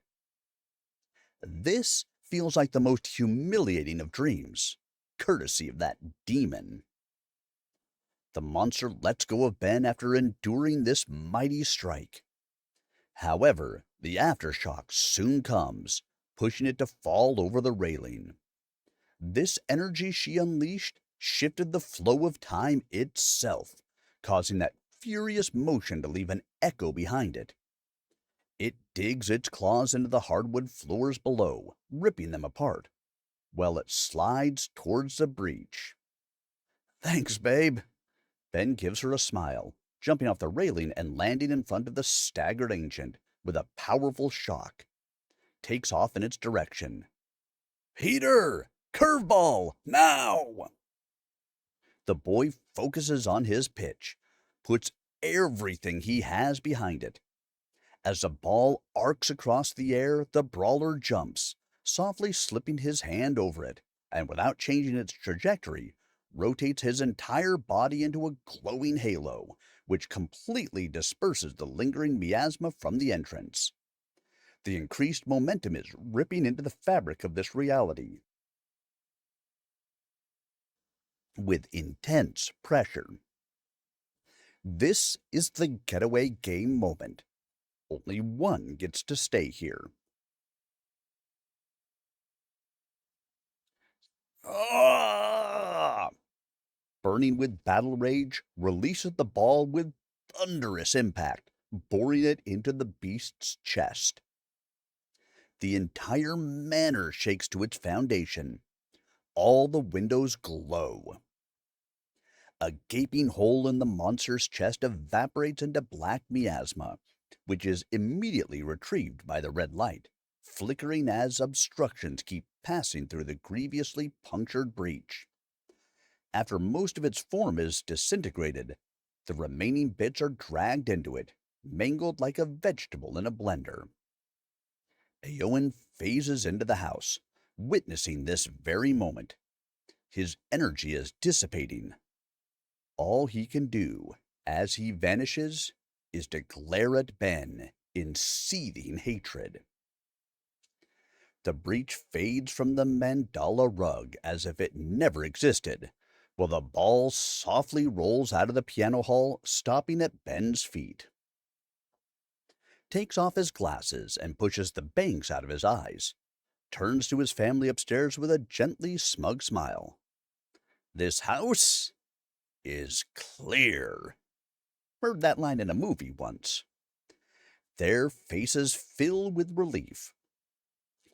Speaker 1: This feels like the most humiliating of dreams, courtesy of that demon. The monster lets go of Ben after enduring this mighty strike. However, the aftershock soon comes, pushing it to fall over the railing. This energy she unleashed shifted the flow of time itself, causing that furious motion to leave an echo behind it. It digs its claws into the hardwood floors below, ripping them apart, while it slides towards the breach. Thanks, babe. Ben gives her a smile, jumping off the railing and landing in front of the staggered ancient with a powerful shock. Takes off in its direction. Peter! Curveball! Now! The boy focuses on his pitch, puts everything he has behind it. As the ball arcs across the air, the brawler jumps, softly slipping his hand over it, and without changing its trajectory, rotates his entire body into a glowing halo, which completely disperses the lingering miasma from the entrance. The increased momentum is ripping into the fabric of this reality with intense pressure. This is the getaway game moment. Only one gets to stay here. Ah! Burning with battle rage, releases the ball with thunderous impact, boring it into the beast's chest. The entire manor shakes to its foundation. All the windows glow. A gaping hole in the monster's chest evaporates into black miasma, which is immediately retrieved by the red light, flickering as obstructions keep passing through the grievously punctured breach. After most of its form is disintegrated, the remaining bits are dragged into it, mangled like a vegetable in a blender. Eowyn phases into the house, witnessing this very moment. His energy is dissipating. All he can do, as he vanishes is to glare at Ben in seething hatred. The breach fades from the mandala rug as if it never existed, while the ball softly rolls out of the piano hall, stopping at Ben's feet. Takes off his glasses and pushes the bangs out of his eyes. Turns to his family upstairs with a gently smug smile. This house is clear. Heard that line in a movie once. Their faces fill with relief.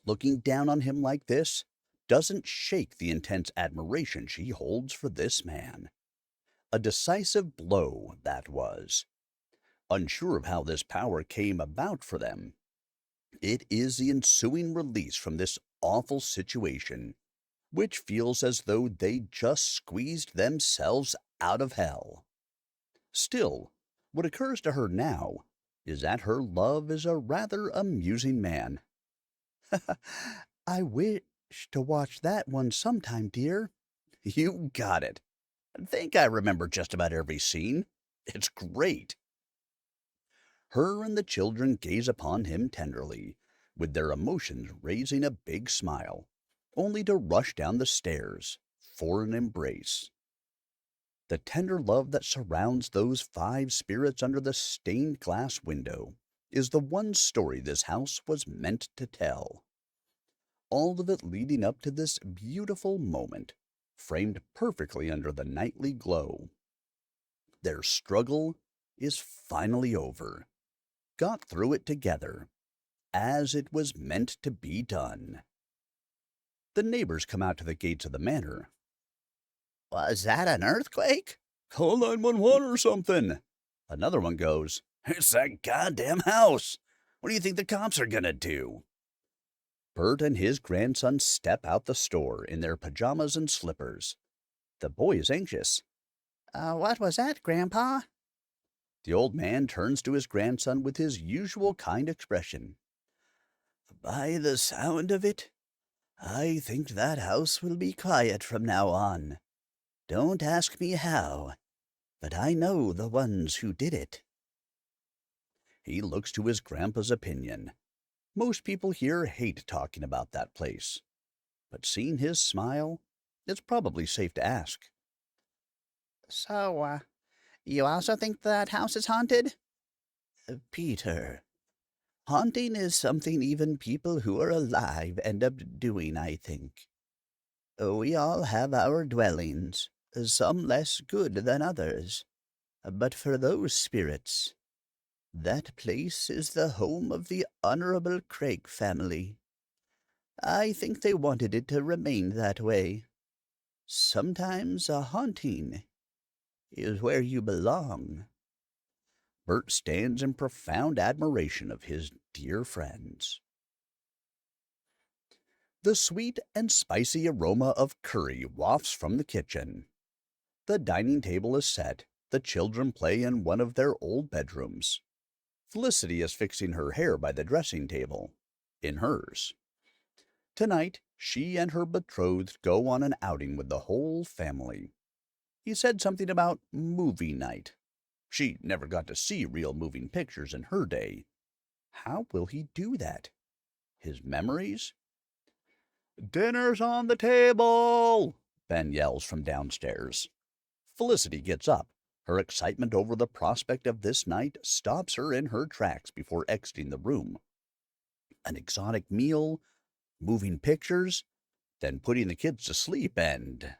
Speaker 1: Looking down on him like this doesn't shake the intense admiration she holds for this man. A decisive blow, that was. Unsure of how this power came about for them, it is the ensuing release from this awful situation, which feels as though they just squeezed themselves out of hell. Still, what occurs to her now is that her love is a rather amusing man.
Speaker 2: I wish to watch that one sometime, dear.
Speaker 1: You got it. I think I remember just about every scene. It's great. Her and the children gaze upon him tenderly, with their emotions raising a big smile, only to rush down the stairs for an embrace. The tender love that surrounds those 5 spirits under the stained glass window is the one story this house was meant to tell. All of it leading up to this beautiful moment, framed perfectly under the nightly glow. Their struggle is finally over. Got through it together, as it was meant to be done. The neighbors come out to the gates of the manor.
Speaker 3: Was that an earthquake?
Speaker 1: Call 911 or something. Another one goes,
Speaker 3: It's that goddamn house. What do you think the cops are gonna do?
Speaker 1: Bert and his grandson step out the store in their pajamas and slippers. The boy is anxious.
Speaker 2: What was that, Grandpa?
Speaker 1: The old man turns to his grandson with his usual kind expression.
Speaker 3: By the sound of it, I think that house will be quiet from now on. Don't ask me how, but I know the ones who did it.
Speaker 1: He looks to his grandpa's opinion. Most people here hate talking about that place. But seeing his smile, it's probably safe to ask.
Speaker 2: So, you also think that house is haunted?
Speaker 3: Peter, haunting is something even people who are alive end up doing, I think. We all have our dwellings, some less good than others. But for those spirits, that place is the home of the Honorable Craig family. I think they wanted it to remain that way. Sometimes a haunting is where you belong.
Speaker 1: Bert stands in profound admiration of his dear friends. The sweet and spicy aroma of curry wafts from the kitchen. The dining table is set. The children play in one of their old bedrooms. Felicity is fixing her hair by the dressing table, in hers. Tonight, she and her betrothed go on an outing with the whole family. He said something about movie night. She never got to see real moving pictures in her day. How will he do that? His memories? Dinner's on the table, Ben yells from downstairs. Felicity gets up. Her excitement over the prospect of this night stops her in her tracks before exiting the room. An exotic meal, moving pictures, then putting the kids to sleep, and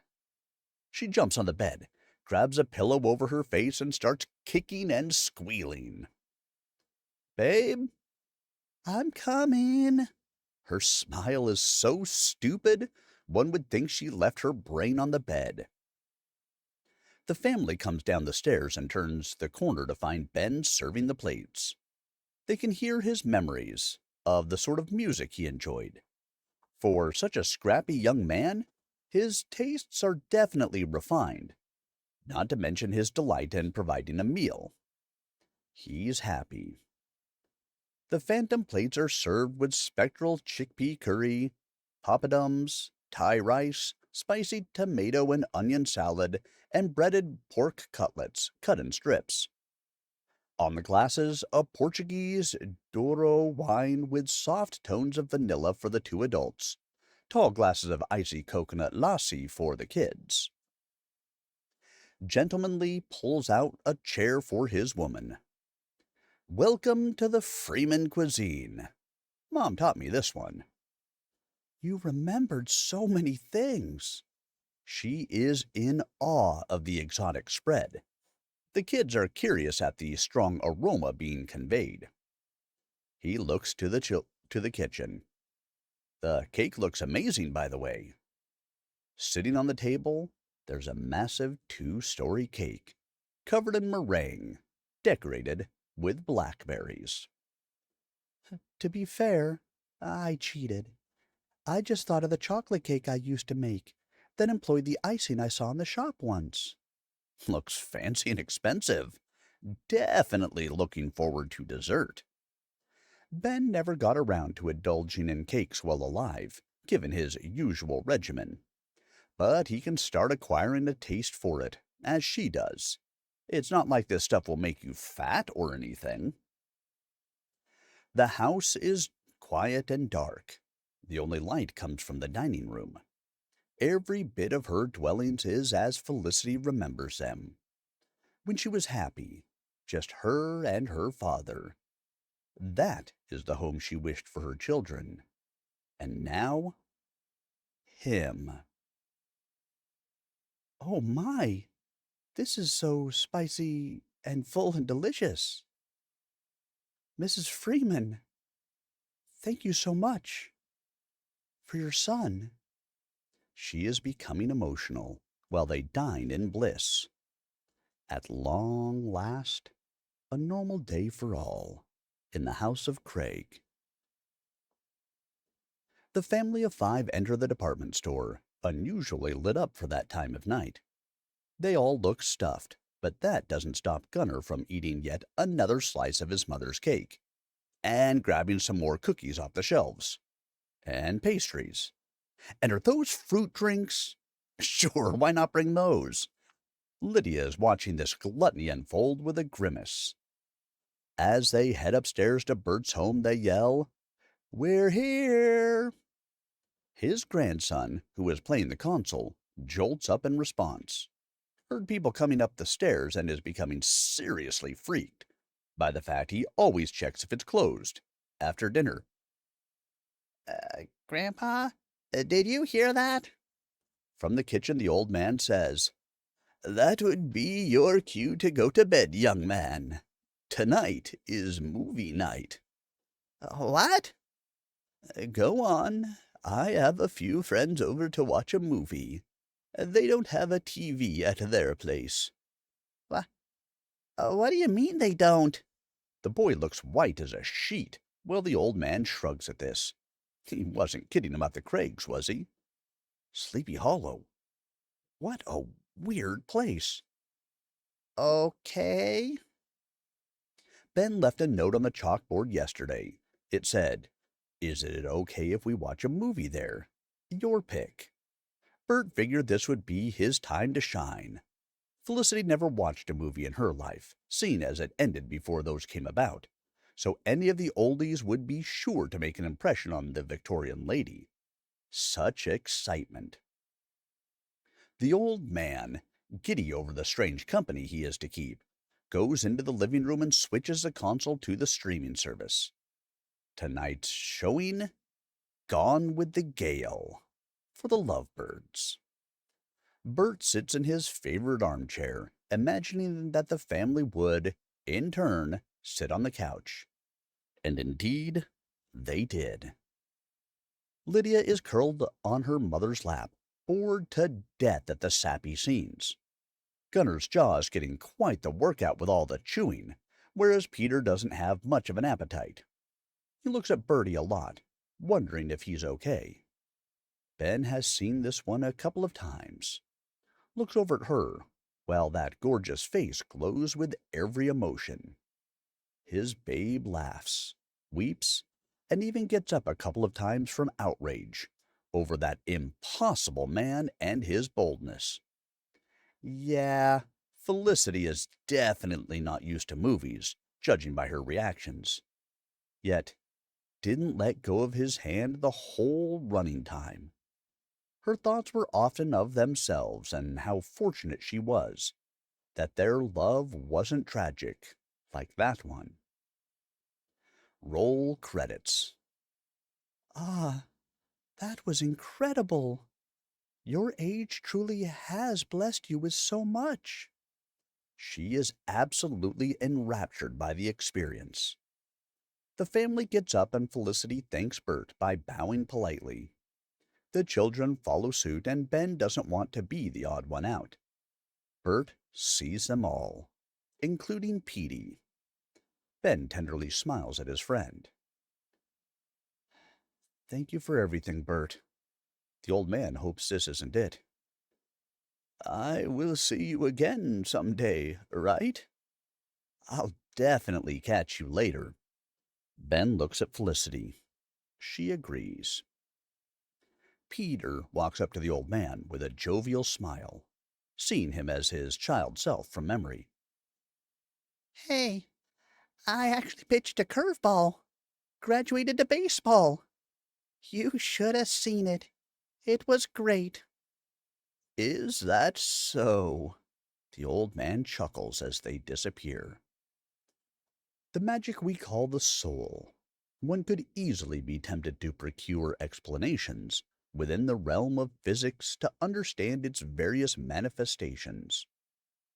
Speaker 1: she jumps on the bed, grabs a pillow over her face, and starts kicking and squealing. Babe,
Speaker 2: I'm coming.
Speaker 1: her smile is so stupid, one would think she left her brain on the bed. The family comes down the stairs and turns the corner to find Ben serving the plates. They can hear his memories of the sort of music he enjoyed. For such a scrappy young man, his tastes are definitely refined, not to mention his delight in providing a meal. He's happy. The phantom plates are served with spectral chickpea curry, papadums, Thai rice, spicy tomato and onion salad, and breaded pork cutlets cut in strips. On the glasses, a Portuguese Douro wine with soft tones of vanilla for the two adults, tall glasses of icy coconut lassi for the kids. Gentlemanly pulls out a chair for his woman. Welcome to the Freeman cuisine. Mom taught me this one.
Speaker 2: You remembered so many things.
Speaker 1: She is in awe of the exotic spread. The kids are curious at the strong aroma being conveyed. He looks to the kitchen. The cake looks amazing, by the way. Sitting on the table, there's a massive 2-story cake, covered in meringue, decorated with blackberries.
Speaker 2: To be fair, I cheated. I just thought of the chocolate cake I used to make, then employed the icing I saw in the shop once.
Speaker 1: Looks fancy and expensive. Definitely looking forward to dessert. Ben never got around to indulging in cakes while alive, given his usual regimen. But he can start acquiring a taste for it, as she does. It's not like this stuff will make you fat or anything. The house is quiet and dark. The only light comes from the dining room. Every bit of her dwellings is as Felicity remembers them. When she was happy, just her and her father. That is the home she wished for her children. And now, him.
Speaker 2: Oh my, this is so spicy and full and delicious. Mrs. Freeman, thank you so much for your son.
Speaker 1: She is becoming emotional while they dine in bliss. At long last, a normal day for all in the house of Craig. The family of 5 enter the department store, unusually lit up for that time of night. They all look stuffed, but that doesn't stop Gunner from eating yet another slice of his mother's cake, and grabbing some more cookies off the shelves, and pastries. And are those fruit drinks? Sure, why not bring those? Lydia is watching this gluttony unfold with a grimace. As they head upstairs to Bert's home, they yell, "We're here!" His grandson, who is playing the console, jolts up in response. Heard people coming up the stairs and is becoming seriously freaked by the fact he always checks if it's closed after dinner.
Speaker 2: Grandpa, did you hear that?
Speaker 1: From the kitchen, the old man says, "That would be your cue to go to bed, young man. Tonight is movie night."
Speaker 2: What?
Speaker 1: Go on. I have a few friends over to watch a movie. They don't have a TV at their place.
Speaker 2: What do you mean they don't?
Speaker 1: The boy looks white as a sheet. Well, the old man shrugs at this. He wasn't kidding about the Craigs, was he? Sleepy Hollow. What a weird place.
Speaker 2: Okay.
Speaker 1: Ben left a note on the chalkboard yesterday. It said, "Is it okay if we watch a movie there? Your pick." Bert figured this would be his time to shine. Felicity never watched a movie in her life, seeing as it ended before those came about, so any of the oldies would be sure to make an impression on the Victorian lady. Such excitement. The old man, giddy over the strange company he is to keep, goes into the living room and switches the console to the streaming service. Tonight's showing, Gone with the Gale, for the Lovebirds. Bert sits in his favorite armchair, imagining that the family would, in turn, sit on the couch. And indeed, they did. Lydia is curled on her mother's lap, bored to death at the sappy scenes. Gunner's jaw is getting quite the workout with all the chewing, whereas Peter doesn't have much of an appetite. He looks at Bertie a lot, wondering if he's okay. Ben has seen this one a couple of times. Looks over at her, while that gorgeous face glows with every emotion. His babe laughs, weeps, and even gets up a couple of times from outrage, over that impossible man and his boldness. Yeah, Felicity is definitely not used to movies, judging by her reactions. Yet, didn't let go of his hand the whole running time. Her thoughts were often of themselves and how fortunate she was that their love wasn't tragic like that one. Roll credits.
Speaker 2: Ah, that was incredible. Your age truly has blessed you with so much.
Speaker 1: She is absolutely enraptured by the experience. The family gets up and Felicity thanks Bert by bowing politely. The children follow suit and Ben doesn't want to be the odd one out. Bert sees them all, including Petey. Ben tenderly smiles at his friend. Thank you for everything, Bert. The old man hopes this isn't it. I will see you again some day, right? I'll definitely catch you later. Ben looks at Felicity. She agrees. Peter walks up to the old man with a jovial smile, seeing him as his child self from memory.
Speaker 2: Hey, I actually pitched a curveball. Graduated to baseball. You should have seen it. It was great.
Speaker 1: Is that so? The old man chuckles as they disappear. The magic we call the soul. One could easily be tempted to procure explanations within the realm of physics to understand its various manifestations.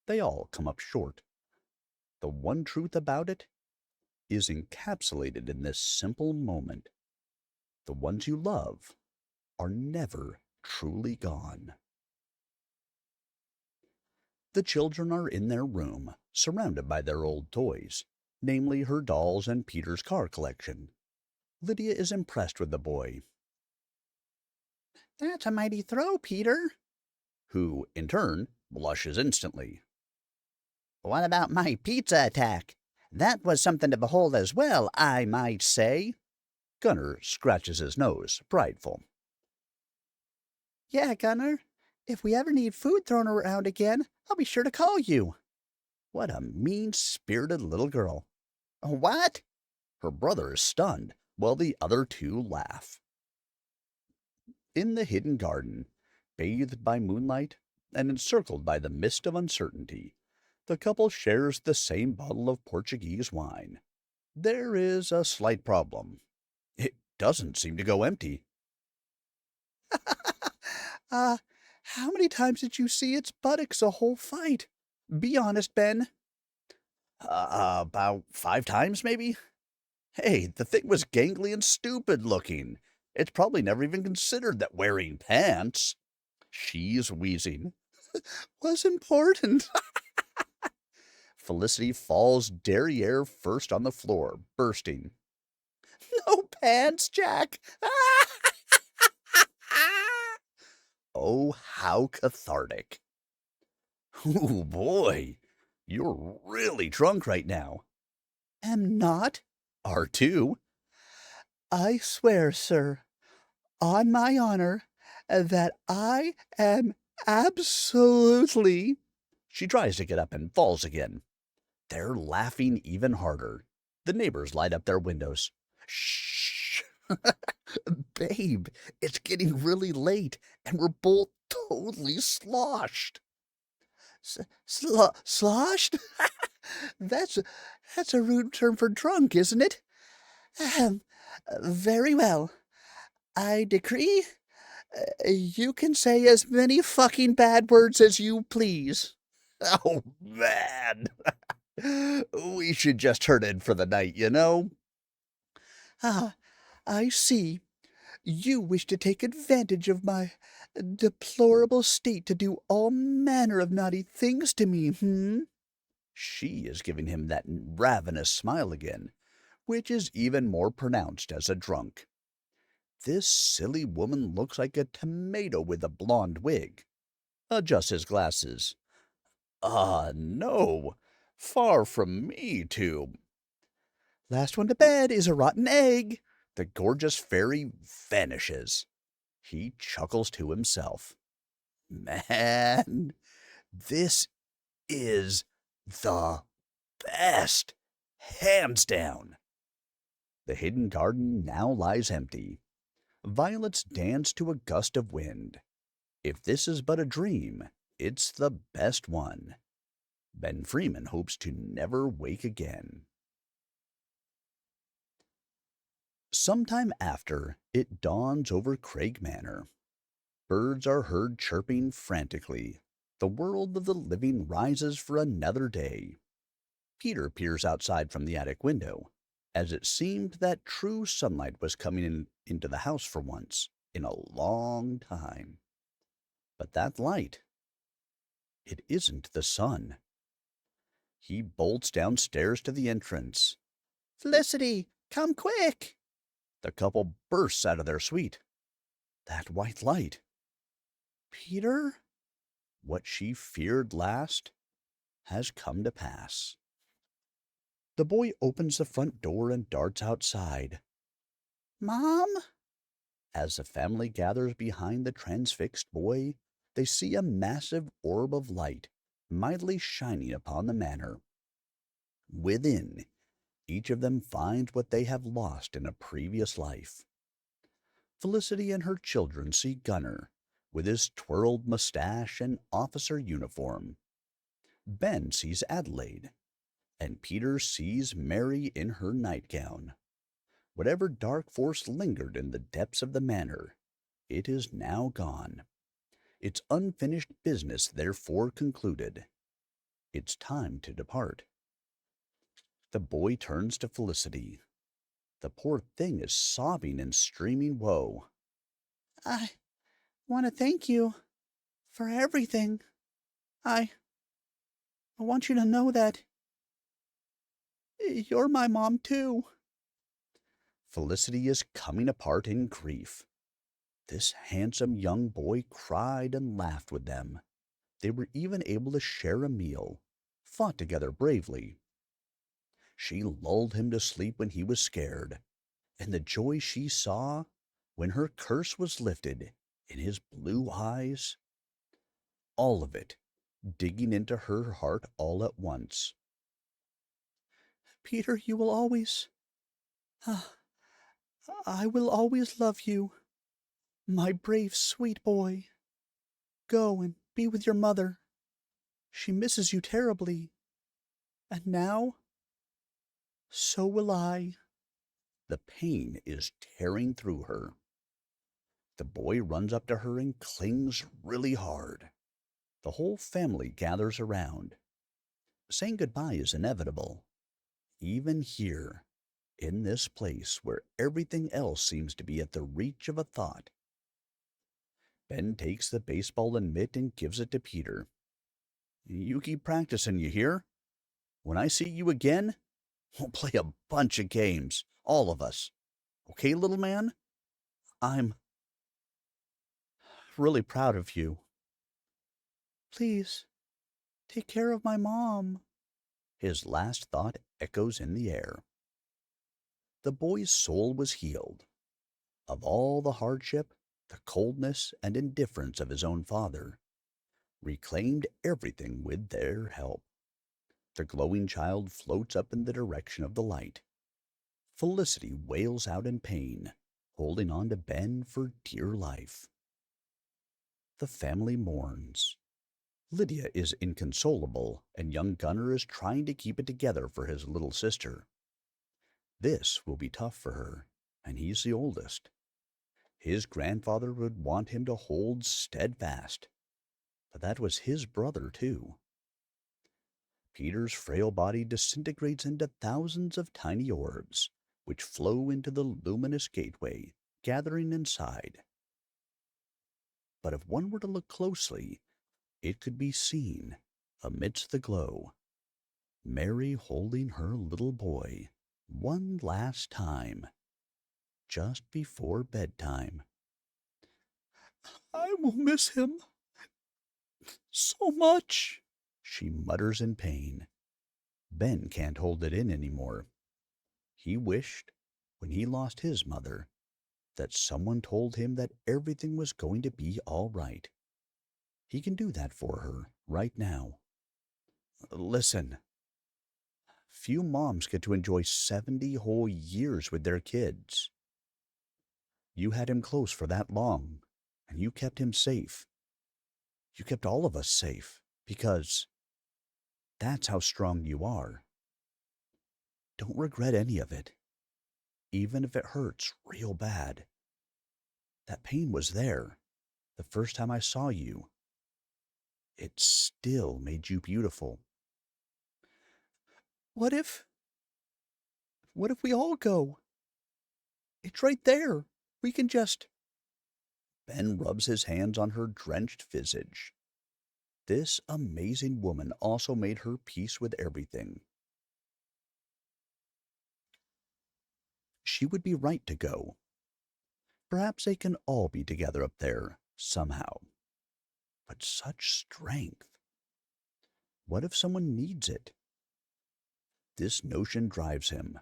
Speaker 1: They all come up short. The one truth about it is encapsulated in this simple moment. The ones you love are never truly gone. The children are in their room, surrounded by their old toys, namely her dolls and Peter's car collection. Lydia is impressed with the boy,
Speaker 2: That's a mighty throw, Peter.
Speaker 1: who, in turn, blushes instantly.
Speaker 2: What about my pizza attack? That was something to behold as well, I might say.
Speaker 1: Gunner scratches his nose, prideful.
Speaker 2: Yeah, Gunner. If we ever need food thrown around again, I'll be sure to call you.
Speaker 1: What a mean-spirited little girl.
Speaker 2: What?
Speaker 1: Her brother is stunned, while the other two laugh. In the hidden garden, bathed by moonlight and encircled by the mist of uncertainty, the couple shares the same bottle of Portuguese wine. There is a slight problem. It doesn't seem to go empty.
Speaker 2: How many times did you see its buttocks a whole fight? Be honest, Ben.
Speaker 1: About 5 times, maybe? Hey, the thing was gangly and stupid looking. It's probably never even considered that wearing pants. She's wheezing.
Speaker 2: Was important.
Speaker 1: Felicity falls derriere first on the floor, bursting.
Speaker 2: No pants, Jack.
Speaker 1: Oh, how cathartic. Ooh, boy, you're really drunk right now.
Speaker 2: Am not.
Speaker 1: R2?
Speaker 2: I swear, sir, on my honor, that I am absolutely.
Speaker 1: She tries to get up and falls again. They're laughing even harder. The neighbors light up their windows. Shh! Babe, it's getting really late, and we're both totally sloshed.
Speaker 2: Sloshed? That's a rude term for drunk, isn't it? Ahem. Very well. I decree you can say as many fucking bad words as you please.
Speaker 1: Oh, man! We should just turn in for the night, you know?
Speaker 2: Ah, I see. You wish to take advantage of my deplorable state to do all manner of naughty things to me, hmm?
Speaker 1: She is giving him that ravenous smile again, which is even more pronounced as a drunk. This silly woman looks like a tomato with a blonde wig. Adjusts his glasses. No. Far from me to.
Speaker 2: Last one to bed is a rotten egg.
Speaker 1: The gorgeous fairy vanishes. He chuckles to himself. Man, this is the best, hands down. The hidden garden now lies empty. Violets dance to a gust of wind. If this is but a dream, it's the best one. Ben Freeman hopes to never wake again. Sometime after, it dawns over Craig Manor. Birds are heard chirping frantically. The world of the living rises for another day. Peter peers outside from the attic window, as it seemed that true sunlight was coming into the house for once in a long time. But that light, it isn't the sun. He bolts downstairs to the entrance.
Speaker 2: Felicity, come quick!
Speaker 1: The couple bursts out of their suite. That white light.
Speaker 2: Peter?
Speaker 1: What she feared last has come to pass. The boy opens the front door and darts outside.
Speaker 2: Mom?
Speaker 1: As the family gathers behind the transfixed boy, they see a massive orb of light mightily shining upon the manor. Within, each of them finds what they have lost in a previous life. Felicity and her children see Gunner, with his twirled mustache and officer uniform. Ben sees Adelaide, and Peter sees Mary in her nightgown. Whatever dark force lingered in the depths of the manor, it is now gone. Its unfinished business therefore concluded. It's time to depart. The boy turns to Felicity. The poor thing is sobbing in streaming woe.
Speaker 2: I want to thank you for everything. I want you to know that you're my mom, too.
Speaker 1: Felicity is coming apart in grief. This handsome young boy cried and laughed with them. They were even able to share a meal, fought together bravely. She lulled him to sleep when he was scared, and the joy she saw when her curse was lifted in his blue eyes, all of it digging into her heart all at once.
Speaker 2: Peter, you will always... I will always love you, my brave, sweet boy. Go and be with your mother. She misses you terribly. And now, so will I.
Speaker 1: The pain is tearing through her. The boy runs up to her and clings really hard. The whole family gathers around. Saying goodbye is inevitable. Even here, in this place where everything else seems to be at the reach of a thought. Ben takes the baseball and mitt and gives it to Peter. You keep practicing, you hear? When I see you again, we'll play a bunch of games, all of us. Okay, little man? I'm really proud of you.
Speaker 2: Please, take care of my mom.
Speaker 1: His last thought echoes in the air. The boy's soul was healed. Of all the hardship, the coldness and indifference of his own father, reclaimed everything with their help. The glowing child floats up in the direction of the light. Felicity wails out in pain, holding on to Ben for dear life. The family mourns. Lydia is inconsolable, and young Gunner is trying to keep it together for his little sister. This will be tough for her, and he's the oldest. His grandfather would want him to hold steadfast, but that was his brother, too. Peter's frail body disintegrates into thousands of tiny orbs, which flow into the luminous gateway, gathering inside. But if one were to look closely, it could be seen, amidst the glow, Mary holding her little boy one last time, just before bedtime.
Speaker 2: I will miss him so much,
Speaker 1: she mutters in pain. Ben can't hold it in anymore. He wished, when he lost his mother, that someone told him that everything was going to be all right. He can do that for her right now. Listen, few moms get to enjoy 70 whole years with their kids. You had him close for that long, and you kept him safe. You kept all of us safe, because that's how strong you are. Don't regret any of it, even if it hurts real bad. That pain was there the first time I saw you. It still made you beautiful.
Speaker 2: What if? What if we all go? It's right there. We can just.
Speaker 1: Ben rubs his hands on her drenched visage. This amazing woman also made her peace with everything. She would be right to go. Perhaps they can all be together up there, somehow. But such strength. What if someone needs it? This notion drives him.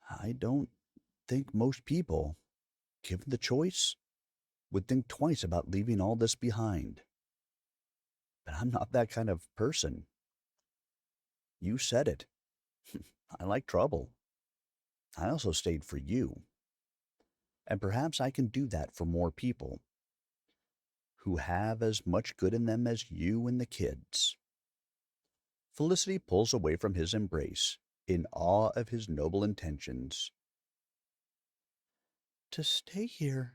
Speaker 1: I don't think most people, given the choice, would think twice about leaving all this behind. But I'm not that kind of person. You said it. I like trouble. I also stayed for you. And perhaps I can do that for more people who have as much good in them as you and the kids. Felicity pulls away from his embrace, in awe of his noble intentions.
Speaker 2: To stay here.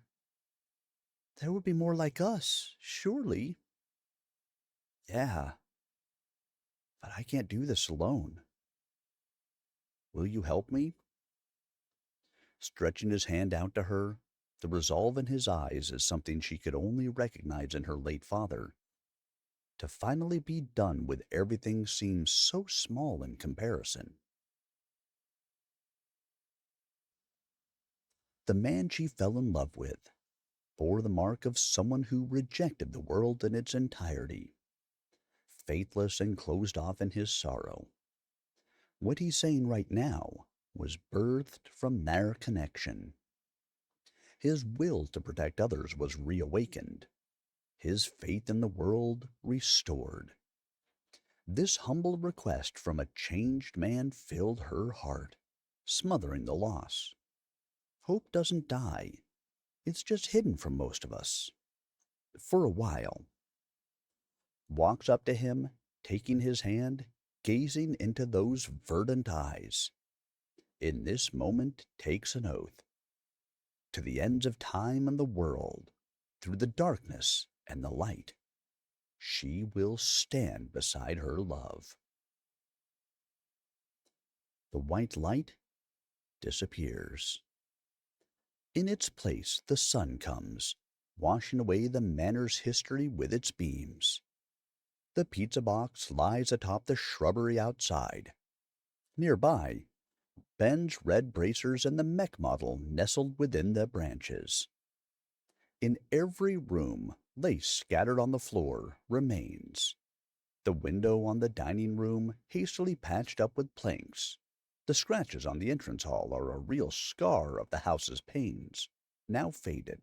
Speaker 2: There would be more like us, surely.
Speaker 1: Yeah, but I can't do this alone. Will you help me? Stretching his hand out to her, the resolve in his eyes is something she could only recognize in her late father. To finally be done with everything seems so small in comparison. The man she fell in love with bore the mark of someone who rejected the world in its entirety, faithless and closed off in his sorrow. What he's saying right now was birthed from their connection. His will to protect others was reawakened, his faith in the world restored. This humble request from a changed man filled her heart, smothering the loss. Hope doesn't die. It's just hidden from most of us. For a while. Walks up to him, taking his hand, gazing into those verdant eyes. In this moment takes an oath. To the ends of time and the world, through the darkness and the light, she will stand beside her love. The white light disappears. In its place, the sun comes, washing away the manor's history with its beams. The pizza box lies atop the shrubbery outside. Nearby, Ben's red bracers and the mech model nestled within the branches. In every room, lace scattered on the floor remains. The window on the dining room hastily patched up with planks. The scratches on the entrance hall are a real scar of the house's panes, now faded.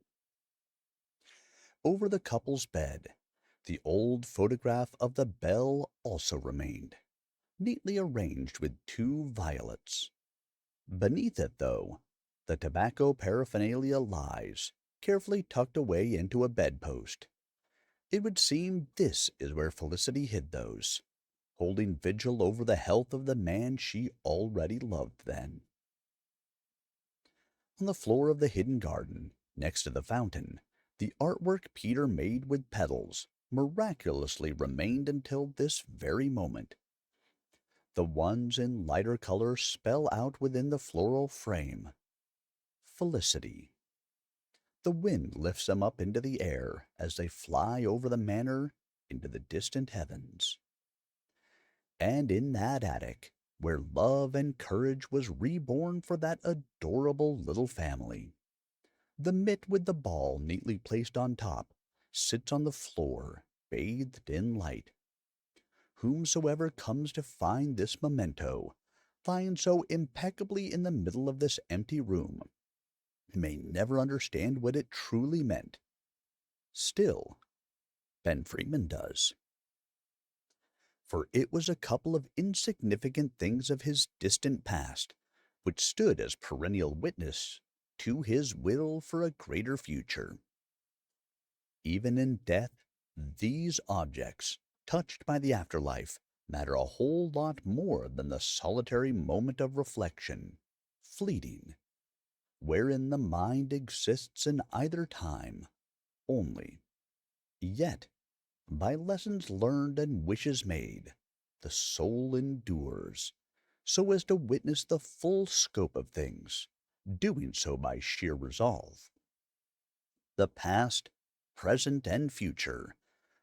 Speaker 1: Over the couple's bed, the old photograph of the bell also remained, neatly arranged with two violets. Beneath it, though, the tobacco paraphernalia lies, carefully tucked away into a bedpost. It would seem this is where Felicity hid those, holding vigil over the health of the man she already loved then. On the floor of the hidden garden, next to the fountain, the artwork Peter made with petals miraculously remained until this very moment. The ones in lighter color spell out within the floral frame, Felicity. The wind lifts them up into the air as they fly over the manor into the distant heavens. And in that attic, where love and courage was reborn for that adorable little family, the mitt with the ball neatly placed on top sits on the floor, bathed in light. Whomsoever comes to find this memento finds so impeccably in the middle of this empty room may never understand what it truly meant. Still, Ben Freeman does. For it was a couple of insignificant things of his distant past which stood as perennial witness to his will for a greater future. Even in death, these objects, touched by the afterlife, matter a whole lot more than the solitary moment of reflection, fleeting, wherein the mind exists in either time only. Yet, by lessons learned and wishes made, the soul endures, so as to witness the full scope of things, doing so by sheer resolve. The past, present, and future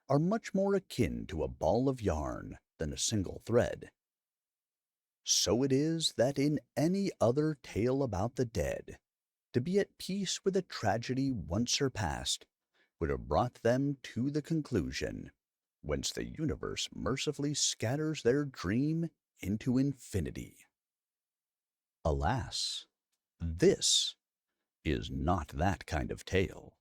Speaker 1: are much more akin to a ball of yarn than a single thread. So it is that in any other tale about the dead, to be at peace with a tragedy once surpassed would have brought them to the conclusion whence the universe mercifully scatters their dream into infinity. Alas, this is not that kind of tale.